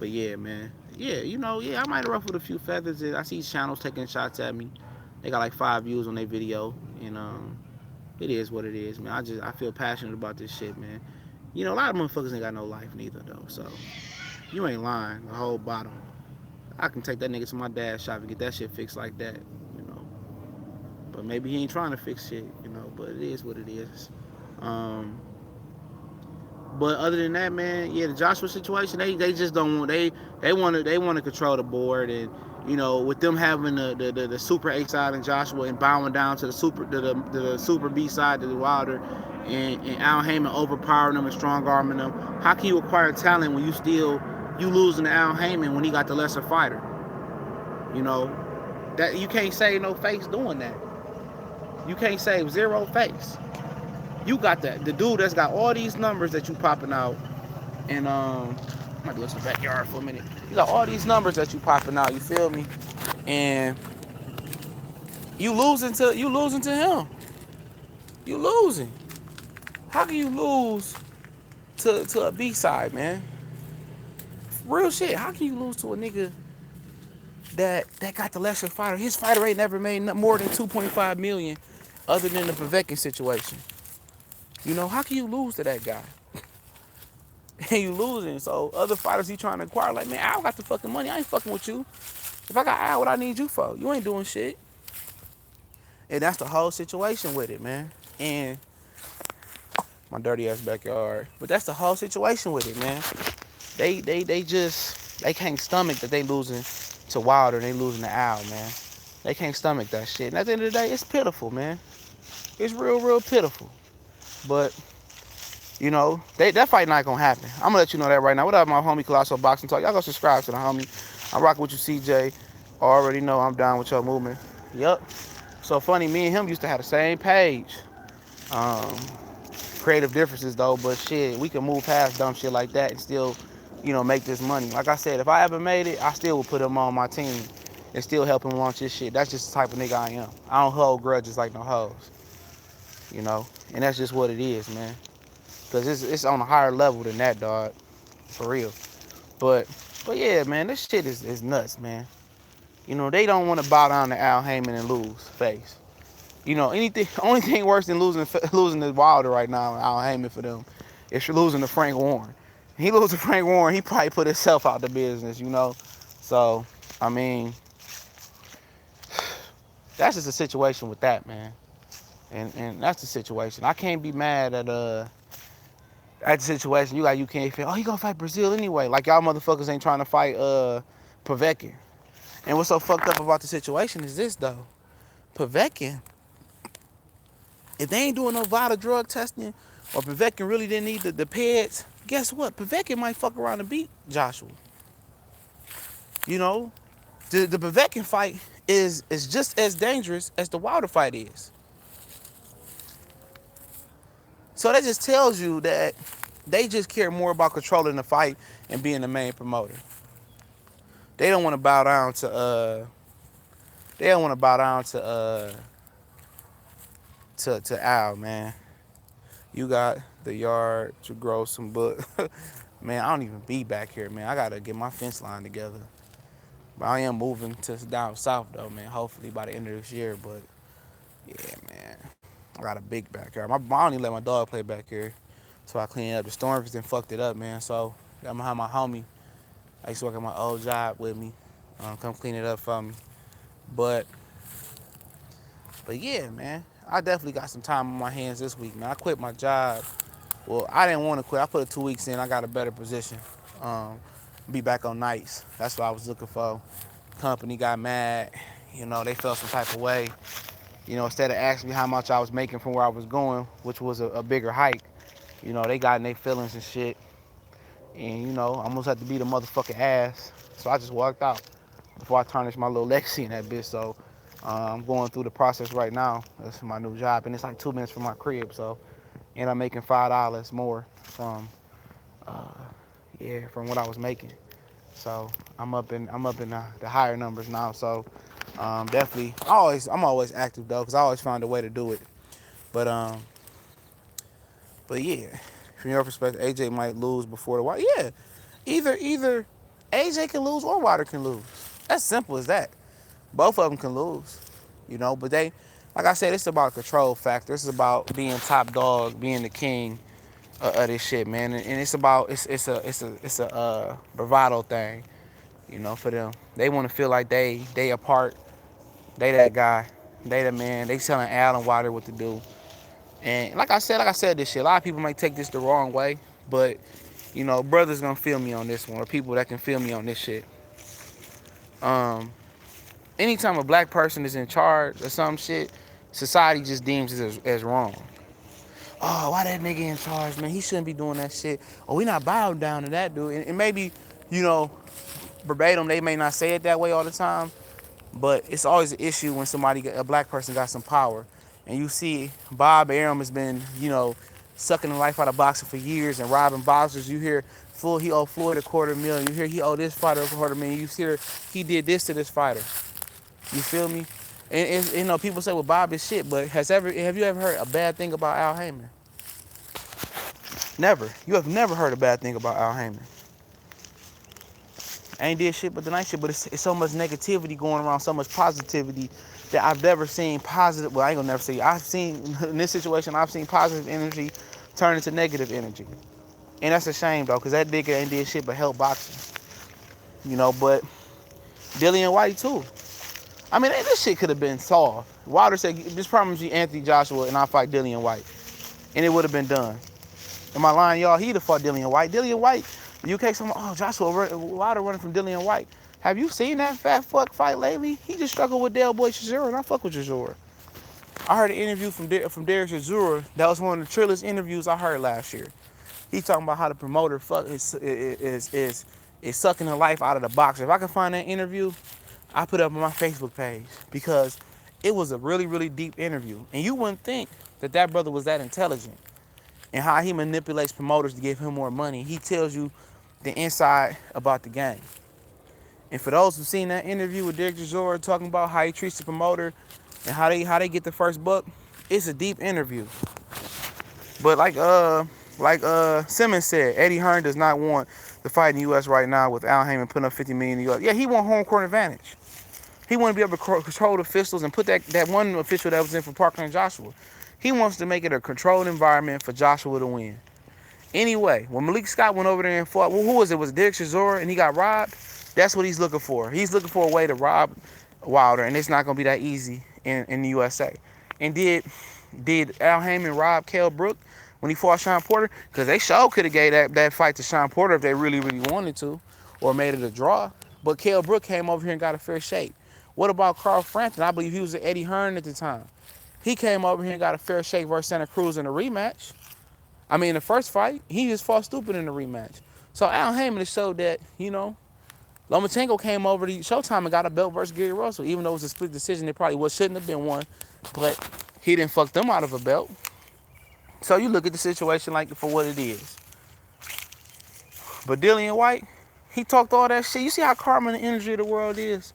yeah, man. Yeah, I might have ruffled a few feathers. I see channels taking shots at me. They got like 5 views on their video, and it is what it is, man. I feel passionate about this shit, man. A lot of motherfuckers ain't got no life neither, though. So you ain't lying. The whole bottom. I can take that nigga to my dad's shop and get that shit fixed like that, But maybe he ain't trying to fix shit, But it is what it is. But other than that, man, yeah, the Joshua situation, they just don't want they want to control the board, and with them having the super A side and Joshua and bowing down to the super B side to the Wilder, and Al Heyman overpowering them and strong arming them. How can you acquire talent when you losing to Al Heyman when he got the lesser fighter? That you can't save no face doing that. You can't save zero face. You got the dude that's got all these numbers that you popping out, and I might go to the backyard for a minute. You got all these numbers that you popping out. You feel me? And you losing to him. You losing. How can you lose to a B side, man? Real shit. How can you lose to a nigga that got the lesser fighter? His fighter ain't never made more than 2.5 million, other than the Povetkin situation. How can you lose to that guy? And you losing. So other fighters he trying to acquire, like, man, I got the fucking money. I ain't fucking with you. If I got Al, what I need you for? You ain't doing shit. And that's the whole situation with it, man. And my dirty ass backyard. But that's the whole situation with it, man. They can't stomach that they losing to Wilder and they losing to Al, man. They can't stomach that shit. And at the end of the day, it's pitiful, man. It's real pitiful. But that fight not gonna happen. I'm gonna let you know that right now. What up, my homie Colossal Boxing Talk? Y'all go subscribe to the homie. I'm rocking with you, CJ. Already know I'm down with your movement. Yup. So funny, me and him used to have the same page. Um, Creative differences though, but shit, we can move past dumb shit like that and still, make this money. Like I said, if I ever made it, I still would put him on my team and still help him launch his shit. That's just the type of nigga I am. I don't hold grudges like no hoes, and that's just what it is, man. Cause it's on a higher level than that, dog, for real. But yeah, man, this shit is nuts, man. They don't want to bow down to Al Heyman and lose face. Only thing worse than losing to Wilder right now, Al Heyman for them, is losing to Frank Warren. He lose to Frank Warren, he probably put himself out the business, So, I mean, that's just a situation with that, man. And that's the situation. I can't be mad at the situation. You can't feel, he gonna fight Brazil anyway. Like y'all motherfuckers ain't trying to fight Povetkin. And what's so fucked up about the situation is this though. Povetkin, if they ain't doing no vital drug testing, or Povetkin really didn't need the peds, guess what? Povetkin might fuck around and beat Joshua. The Povetkin fight is just as dangerous as the Wilder fight is. So that just tells you that they just care more about controlling the fight and being the main promoter. They don't want to bow down to to Al, man. You got the yard to grow some book. Man, I don't even be back here, man. I gotta get my fence line together. But I am moving to down south though, man. Hopefully by the end of this year. But yeah, man, I got a big backyard. I don't even let my dog play back here, so I clean it up. The storms then fucked it up, man. So I'm gonna have my homie. I used to work at my old job with me. Come clean it up for me. But yeah, man, I definitely got some time on my hands this week, man. I quit my job. Well, I didn't want to quit. I put it 2 weeks in. I got a better position. Be back on nights. That's what I was looking for. Company got mad. They felt some type of way. Instead of asking me how much I was making from where I was going, which was a bigger hike, they got in their feelings and shit. And, I almost had to beat a motherfucking ass. So I just walked out before I tarnished my little legacy in that bitch. So I'm going through the process right now. That's my new job. And it's like 2 minutes from my crib. So, and I'm making $5 more from from what I was making. So I'm up in the higher numbers now. So definitely, I'm always active though, cause I always find a way to do it. But yeah, from your perspective, AJ might lose before the Wilder. Yeah, either AJ can lose or Wilder can lose. As simple as that. Both of them can lose, But they, like I said, it's about control factor. It's about being top dog, being the king of this shit, man. And it's about it's a bravado thing, for them. They want to feel like they a part. They that guy. They the man. They telling Al and Wilder what to do. And like I said this shit. A lot of people might take this the wrong way, but brothers gonna feel me on this one, or people that can feel me on this shit. Anytime a black person is in charge of some shit, society just deems it as wrong. Oh, why that nigga in charge, man? He shouldn't be doing that shit. Oh, we not bowing down to that dude. And maybe, verbatim, they may not say it that way all the time, but it's always an issue when a black person got some power. And you see Bob Arum has been, sucking the life out of boxing for years and robbing boxers. You hear he owed Floyd $250,000. You hear he owed this fighter $250,000. You hear he did this to this fighter. You feel me? And people say, well, Bob is shit, but have you ever heard a bad thing about Al Heyman? Never. You have never heard a bad thing about Al Heyman. Ain't did shit but the nice shit, but it's so much negativity going around, so much positivity that I've never seen positive. Well, I ain't gonna never say. I've seen in this situation, I've seen positive energy turn into negative energy, and that's a shame though, cause that nigga ain't did shit but help boxing. But Dillian White too. I mean, this shit could have been solved. Wilder said, "Just promise me Anthony Joshua and I'll fight Dillian White," and it would have been done. Am I lying, y'all? He'd have fought Dillian White. Dillian White, the UK, someone, oh, Joshua Wilder running from Dillian White. Have you seen that fat fuck fight lately? He just struggled with Del Boy Chisora, and I fuck with Chisora. I heard an interview from Derek Chisora. That was one of the trillest interviews I heard last year. He talking about how the promoter fuck is sucking the life out of the boxer. If I can find that interview, I put it up on my Facebook page because it was a really, really deep interview. And you wouldn't think that that brother was that intelligent and how he manipulates promoters to give him more money. He tells you the inside about the game. And for those who've seen that interview with Derek Chisora talking about how he treats the promoter and how they get the first buck, it's a deep interview. But like Simmons said, Eddie Hearn does not want to fight in the U.S. right now with Al Haymon putting up $50 million in the U.S. Yeah, he want home court advantage. He want to be able to control the officials and put that one official that was in for Parker and Joshua. He wants to make it a controlled environment for Joshua to win. Anyway, when Malik Scott went over there and fought, well, who was it? Was it Derek Chisora and he got robbed? That's what he's looking for. He's looking for a way to rob Wilder, and it's not going to be that easy in the USA. And did Al Haymon rob Kell Brook when he fought Sean Porter? Because they sure could have gave that fight to Sean Porter if they really, really wanted to, or made it a draw. But Kell Brook came over here and got a fair shake. What about Carl Frampton? I believe he was at Eddie Hearn at the time. He came over here and got a fair shake versus Santa Cruz in a rematch. I mean, in the first fight, he just fought stupid in the rematch. So Al Haymon has showed that, Lomachenko came over to Showtime and got a belt versus Gary Russell. Even though it was a split decision, it probably shouldn't have been one. But he didn't fuck them out of a belt. So you look at the situation like for what it is. But Dillian White, he talked all that shit. You see how karma and the energy of the world is?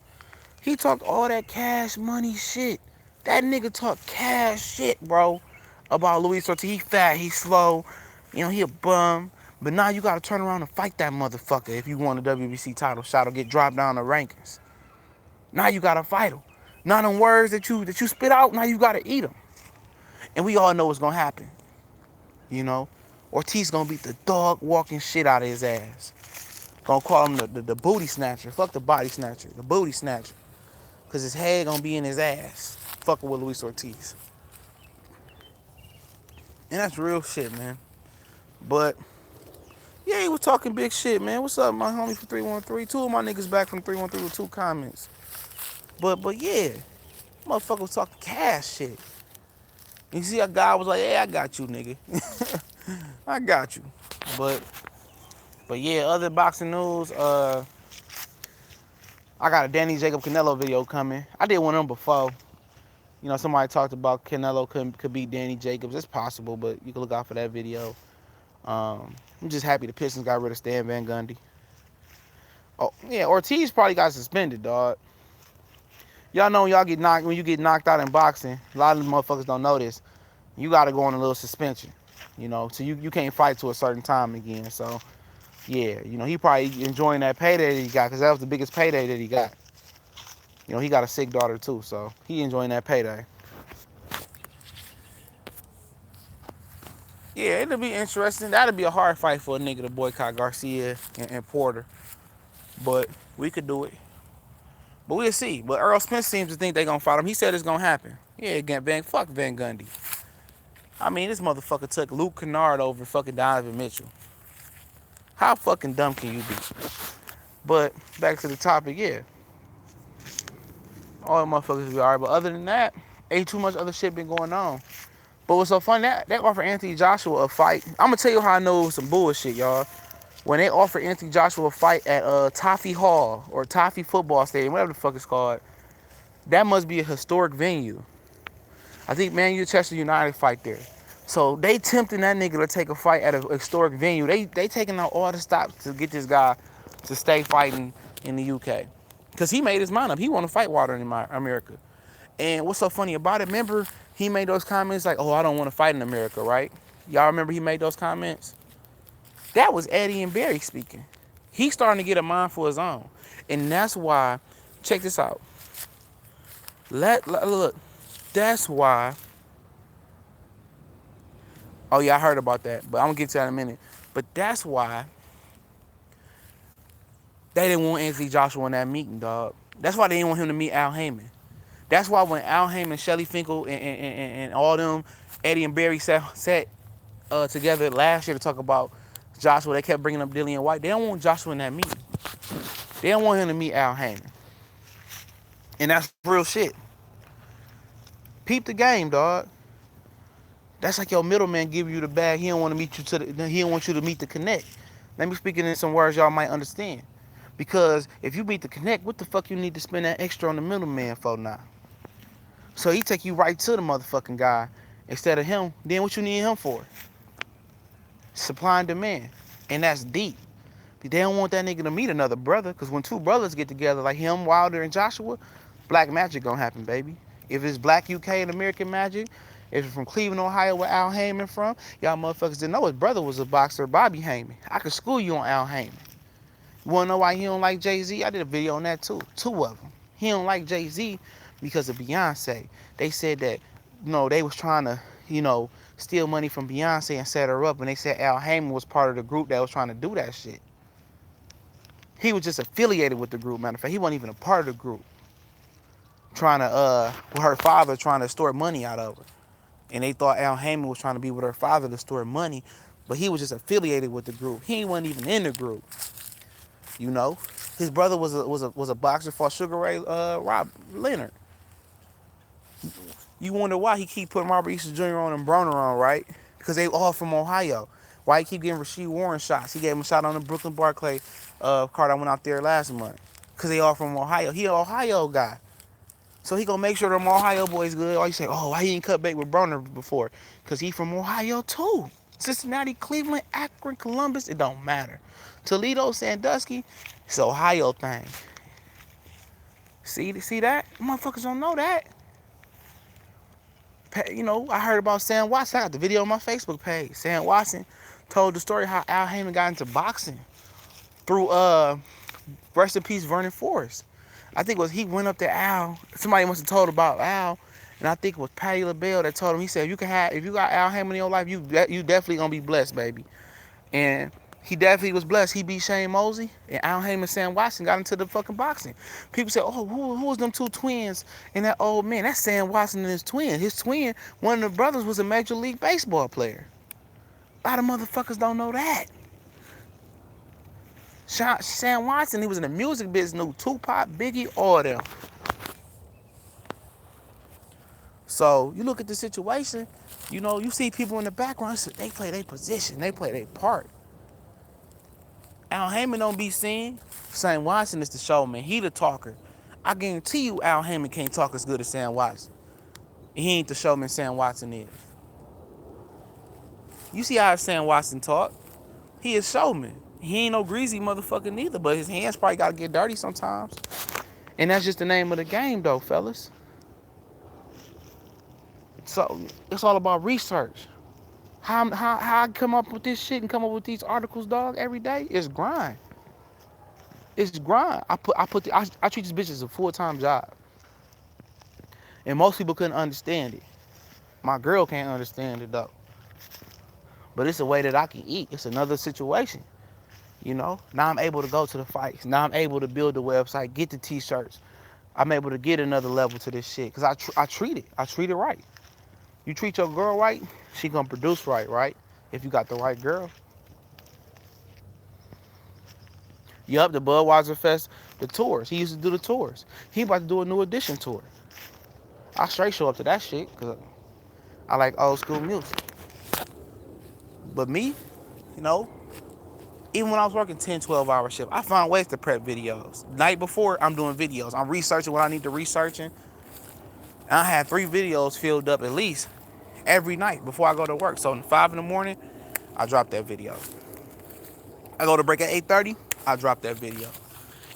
He talked all that cash money shit. That nigga talked cash shit, bro, about Luis Ortiz. He fat, he slow, he a bum. But now you gotta turn around and fight that motherfucker if you want a WBC title shot or get dropped down the rankings. Now you gotta fight him. Now them words that you spit out, now you gotta eat them. And we all know what's gonna happen. Ortiz gonna beat the dog walking shit out of his ass. Gonna call him the booty snatcher. Fuck the body snatcher, the booty snatcher. Cause his head gonna be in his ass. Fucking with Luis Ortiz. And that's real shit, man. But yeah, he was talking big shit, man. What's up, my homie from 313? Two of my niggas back from 313 with 2 comments. But yeah, motherfucker was talking cash shit. You see a guy was like, "Hey, I got you, nigga." I got you. But yeah, other boxing news, I got a Danny Jacob Canelo video coming. I did one of them before. Somebody talked about Canelo could beat Danny Jacobs. It's possible, but you can look out for that video. I'm just happy the Pistons got rid of Stan Van Gundy. Oh, yeah, Ortiz probably got suspended, dog. Y'all know when you get knocked out in boxing, a lot of motherfuckers don't know this. You got to go on a little suspension, so you can't fight to a certain time again. So, yeah, he probably enjoying that payday that he got because that was the biggest payday that he got. He got a sick daughter too, so he enjoying that payday. Yeah, it'll be interesting. That'll be a hard fight for a nigga to boycott Garcia and Porter. But we could do it. But we'll see. But Earl Spence seems to think they're going to fight him. He said it's going to happen. Yeah, again, fuck Van Gundy. I mean, this motherfucker took Luke Kennard over fucking Donovan Mitchell. How fucking dumb can you be? But back to the topic, yeah. All the motherfuckers will be alright. But other than that, ain't too much other shit been going on. But what's so funny, they offered Anthony Joshua a fight. I'm going to tell you how I know it was some bullshit, y'all. When they offered Anthony Joshua a fight at Toffee Hall or Toffee Football Stadium, whatever the fuck it's called, that must be a historic venue. I think Man U Chester United fight there. So they tempting that nigga to take a fight at a historic venue. They taking out all the stops to get this guy to stay fighting in the UK. Because he made his mind up. He want to fight Wilder in America. And what's so funny about it, remember he made those comments like, "Oh, I don't want to fight in America," right? Y'all remember he made those comments? That was Eddie and Barry speaking. He's starting to get a mind for his own. And that's why, check this out. Look, that's why. Oh yeah, I heard about that, but I'm gonna get to that in a minute. But that's why they didn't want Anthony Joshua in that meeting, dog. That's why they didn't want him to meet Al Heyman. That's why when Al Heyman, Shelly Finkel, and all them, Eddie and Barry sat together last year to talk about Joshua, they kept bringing up Dillian White. They don't want Joshua in that meeting. They don't want him to meet Al Heyman. And that's real shit. Peep the game, dog. That's like your middleman giving you the bag. He don't want to meet you he don't want you to meet the connect. Let me speak it in some words y'all might understand. Because if you meet the connect, what the fuck you need to spend that extra on the middleman for now? So he take you right to the motherfucking guy instead of him. Then what you need him for? Supply and demand. And that's deep. They don't want that nigga to meet another brother, because when two brothers get together like him, Wilder, and Joshua, black magic gonna happen, baby. If it's black UK and American magic, if it's from Cleveland, Ohio, where Al Heyman from, y'all motherfuckers didn't know his brother was a boxer, Bobby Heyman. I could school you on Al Heyman. You wanna know why he don't like Jay-Z? I did a video on that too. Two of them. He don't like Jay-Z because of Beyonce. They said that, they was trying to, steal money from Beyonce and set her up, and they said Al Heyman was part of the group that was trying to do that shit. He was just affiliated with the group, matter of fact. He wasn't even a part of the group. Trying to, with her father trying to store money out of her. And they thought Al Heyman was trying to be with her father to store money, but he was just affiliated with the group. He wasn't even in the group. His brother was a boxer, fought Sugar Ray Rob Leonard. You wonder why he keep putting Robert Easter Jr. on and Broner on, right? Because they all from Ohio. Why he keep getting Rasheed Warren shots? He gave him a shot on the Brooklyn Barclay card I went out there last month. Because they all from Ohio. He an Ohio guy. So he gonna make sure them Ohio boys good. Or you say, oh, why he ain't cut bait with Broner before? Because he from Ohio too. Cincinnati, Cleveland, Akron, Columbus, it don't matter. Toledo, Sandusky, it's an Ohio thing. See that? Motherfuckers don't know that. I heard about Sam Watson. I got the video on my Facebook page. Sam Watson told the story how Al Heyman got into boxing through rest in peace Vernon Forrest. I think it was he went up to Al. Somebody must have told about Al, and I think it was Patty LaBelle that told him. He said, if you got Al Heyman in your life, you definitely gonna be blessed, baby. And he definitely was blessed. He beat Shane Mosley, and Al Heyman and Sam Watson got into the fucking boxing. People say, oh, who was them two twins and that old man? That's Sam Watson and his twin. His twin, one of the brothers, was a Major League Baseball player. A lot of motherfuckers don't know that. Sam Watson, he was in the music business, knew Tupac, Biggie, all them. So you look at the situation, you see people in the background, they play their position, they play their part. Al Heyman don't be seen. Sam Watson is the showman. He the talker. I guarantee you Al Heyman can't talk as good as Sam Watson. He ain't the showman Sam Watson is. You see how Sam Watson talk? He is showman. He ain't no greasy motherfucker neither, but his hands probably gotta get dirty sometimes. And that's just the name of the game though, fellas. So it's all about research. How I come up with this shit and come up with these articles, dog, every day? It's grind. It's grind. I treat this bitch as a full-time job. And most people couldn't understand it. My girl can't understand it though. But it's a way that I can eat. It's another situation. Now I'm able to go to the fights. Now I'm able to build the website, get the t-shirts. I'm able to get another level to this shit. Because I treat it right. You treat your girl right, she gonna produce right? If you got the right girl. Yup, the Budweiser Fest, the tours. He used to do the tours. He about to do a new edition tour. I straight show up to that shit because I like old school music. But me, even when I was working 10, 12-hour shift, I found ways to prep videos. Night before, I'm doing videos. I'm researching what I need to research. And I had 3 videos filled up at least every night before I go to work. So at 5 in the morning, I drop that video. I go to break at 8:30, I drop that video.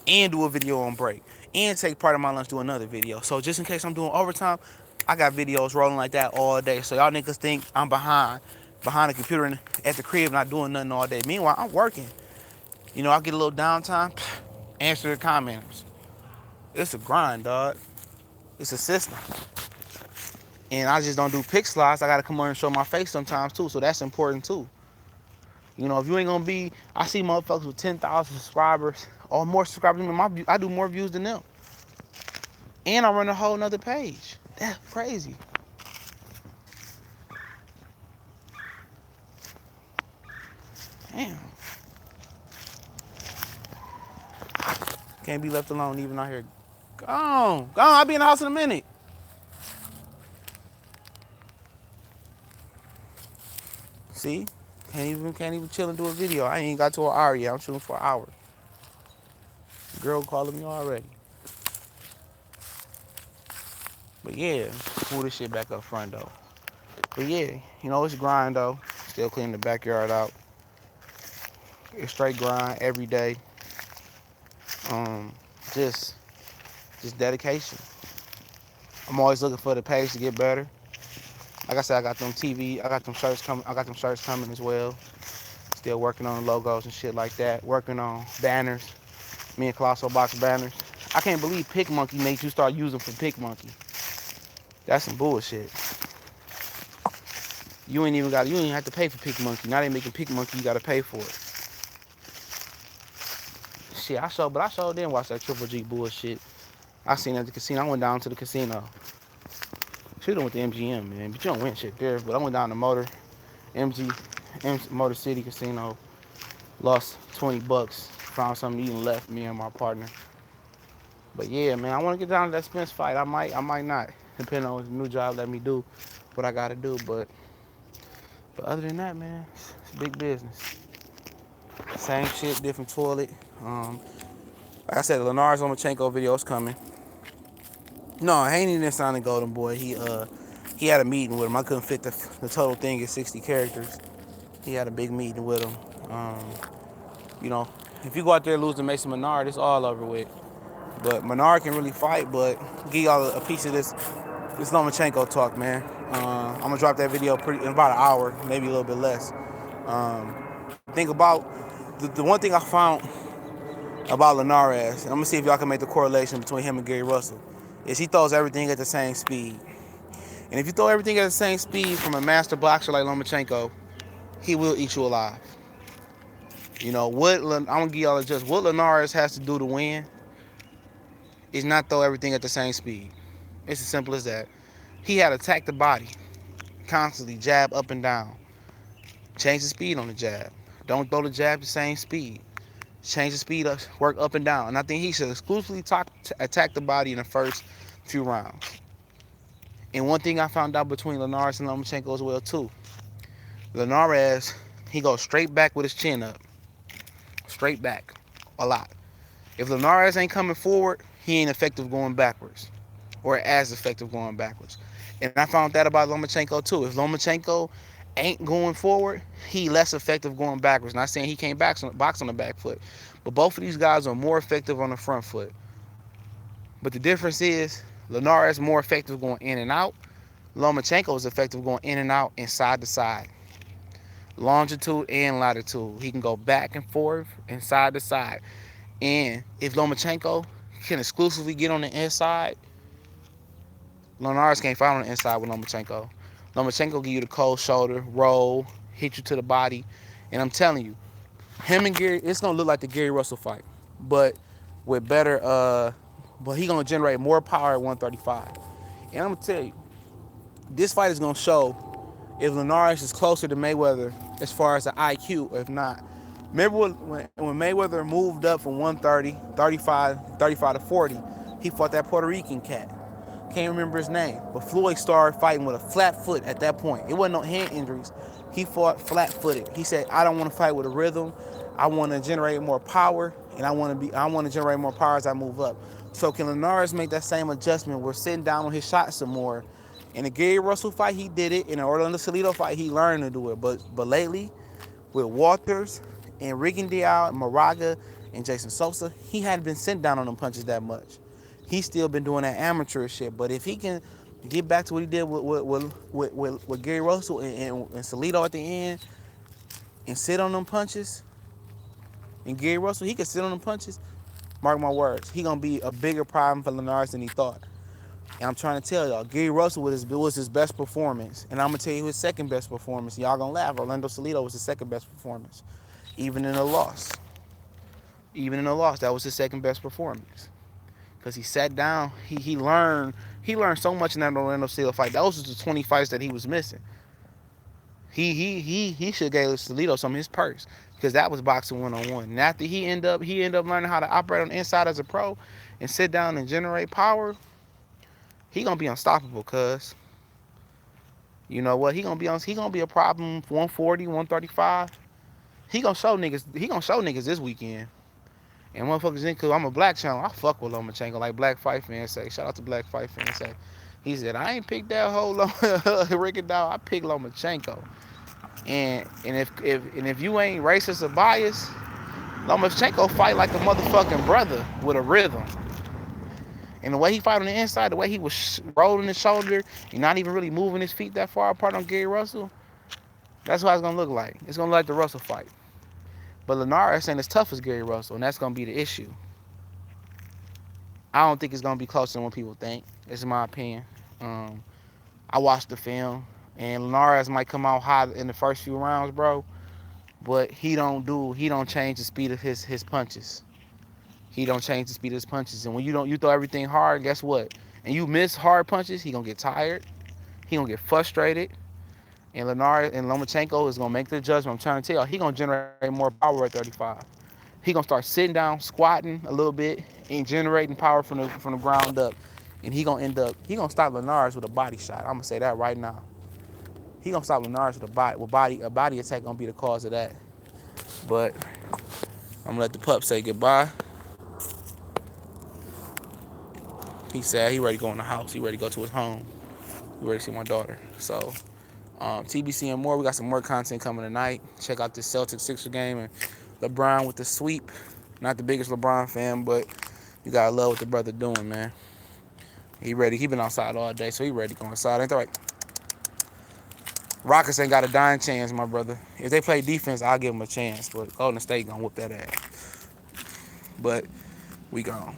And do a video on break. And take part of my lunch, do another video. So just in case I'm doing overtime, I got videos rolling like that all day. So y'all niggas think I'm behind the computer and at the crib not doing nothing all day. Meanwhile, I'm working. I get a little downtime, answer the commenters. It's a grind, dog. It's a system. And I just don't do pick slides. I got to come on and show my face sometimes, too. So that's important, too. If you ain't going to be... I see motherfuckers with 10,000 subscribers or more subscribers. I do more views than them. And I run a whole nother page. That's crazy. Damn. Can't be left alone even out here. Go on. Go on. I'll be in the house in a minute. See? Can't even chill and do a video. I ain't got to an hour yet. I'm shooting for an hour. Girl calling me already. But yeah, pull this shit back up front though. But yeah, it's grind though. Still cleaning the backyard out. It's straight grind every day. Um, just just dedication. I'm always looking for the page to get better. Like I said, I got them shirts coming. I got them shirts coming as well. Still working on the logos and shit like that. Working on banners. Me and Colossal box banners. I can't believe Pick Monkey made you start using for Pick Monkey. That's some bullshit. You ain't even have to pay for Pick Monkey. Now they making Pick Monkey, you gotta pay for it. Shit, I showed didn't watch that Triple G bullshit. I seen it at the casino. I went down to the casino. Shooting with the MGM, man. But you don't win shit there. But I went down to Motor City Casino. Lost $20. Found something to eat and left me and my partner. But yeah, man, I want to get down to that Spence fight. I might not, depending on what the new job let me do, what I gotta do. But other than that, man, it's big business. Same shit, different toilet. Like I said, the Linares Lomachenko video is coming. No, Haney didn't sign the Golden Boy. He had a meeting with him. I couldn't fit the total thing in 60 characters. He had a big meeting with him. You know, if you go out there and lose to Mason Menard, it's all over with. But Menard can really fight, but give y'all a piece of this Lomachenko talk, man. I'm gonna drop that video in about an hour, maybe a little bit less. Think about the one thing I found about Linares, and I'm gonna see if y'all can make the correlation between him and Gary Russell, is he throws everything at the same speed. And if you throw everything at the same speed from a master boxer like Lomachenko, he will eat you alive. I'm gonna give y'all just what Linares has to do to win is not throw everything at the same speed. It's as simple as that. He had to attack the body constantly, jab up and down. Change the speed on the jab. Don't throw the jab the same speed. Change the speed up, work up and down. And I think he should exclusively attack the body in the first few rounds. And one thing I found out between Linares and Lomachenko as well too. Linares, he goes straight back with his chin up. Straight back. A lot. If Linares ain't coming forward, he ain't effective going backwards. Or as effective going backwards. And I found that about Lomachenko too. If Lomachenko ain't going forward, he less effective going backwards. Not saying he can't box on the back foot, but both of these guys are more effective on the front foot. But the difference is Linares is more effective going in and out. Lomachenko is effective going in and out and side to side. Longitude and latitude. He can go back and forth and side to side. And if Lomachenko can exclusively get on the inside, Linares can't fight on the inside with Lomachenko. Lomachenko give you the cold shoulder, roll, hit you to the body. And I'm telling you, him and Gary, it's going to look like the Gary Russell fight. But with better, but he going to generate more power at 135. And I'm going to tell you, this fight is going to show if Linares is closer to Mayweather as far as the IQ, or if not. Remember when Mayweather moved up from 130, 35 to 40, he fought that Puerto Rican cat. Can't remember his name, but Floyd started fighting with a flat foot at that point. It wasn't no hand injuries. He fought flat-footed. He said, "I don't want to fight with a rhythm. I want to generate more power, and I want to generate more power as I move up." So can Linares make that same adjustment? We're sitting down on his shot some more. In the Gary Russell fight, he did it. In the Orlando Salido fight, he learned to do it. But lately, with Walters and Rigondeaux and Moraga and Jason Sosa, he hadn't been sent down on them punches that much. He's still been doing that amateur shit. But if he can get back to what he did with Gary Russell and Salido at the end and sit on them punches, and Gary Russell, he can sit on them punches, mark my words, he going to be a bigger problem for Linares than he thought. And I'm trying to tell y'all, Gary Russell was his best performance. And I'm going to tell you his second best performance. Y'all going to laugh. Orlando Salido was his second best performance. Even in a loss. That was his second best performance. because he sat down. He learned so much in that Orlando Silva fight. Those was the 20 fights that he was missing. He should have gave Salido some of his perks because that was boxing 1-on-1. And after he ended up learning how to operate on the inside as a pro and sit down and generate power. He gonna be unstoppable, cuz you know what? He gonna be a problem 140, 135. He gonna show niggas this weekend. And motherfuckers in, cause I'm a black channel, I fuck with Lomachenko, like Black Fight fans say. Shout out to Black Fight fans say. He said, I ain't picked that whole Ricky Dog, I picked Lomachenko. And if you ain't racist or biased, Lomachenko fight like a motherfucking brother with a rhythm. And the way he fight on the inside, the way he was rolling his shoulder and not even really moving his feet that far apart on Gary Russell, that's what it's gonna look like. It's gonna look like the Russell fight. But Linares ain't as tough as Gary Russell, and that's gonna be the issue. I don't think it's gonna be closer than what people think. It's my opinion. I watched the film, and Linares might come out hot in the first few rounds, bro. But he don't change the speed of his punches. He don't change the speed of his punches. And when you throw everything hard, guess what? And you miss hard punches, he gonna get tired. He gonna get frustrated. And Lomachenko is gonna make the judgment. I'm trying to tell you, he gonna generate more power at 35. He gonna start sitting down, squatting a little bit, and generating power from the ground up. And he gonna stop Linares with a body shot. I'm gonna say that right now. He gonna stop Linares with a body attack gonna be the cause of that. But I'm gonna let the pup say goodbye. He said he ready to go in the house. He ready to go to his home. He ready to see my daughter. So TBC and more. We got some more content coming tonight. Check out this Celtics Sixer game and LeBron with the sweep. Not the biggest LeBron fan, but you gotta love what the brother doing, man. He ready. He been outside all day, so he ready to go inside. Ain't that right? Rockets ain't got a dying chance, my brother. If they play defense, I'll give them a chance. But Golden State gonna whoop that ass. But we gone.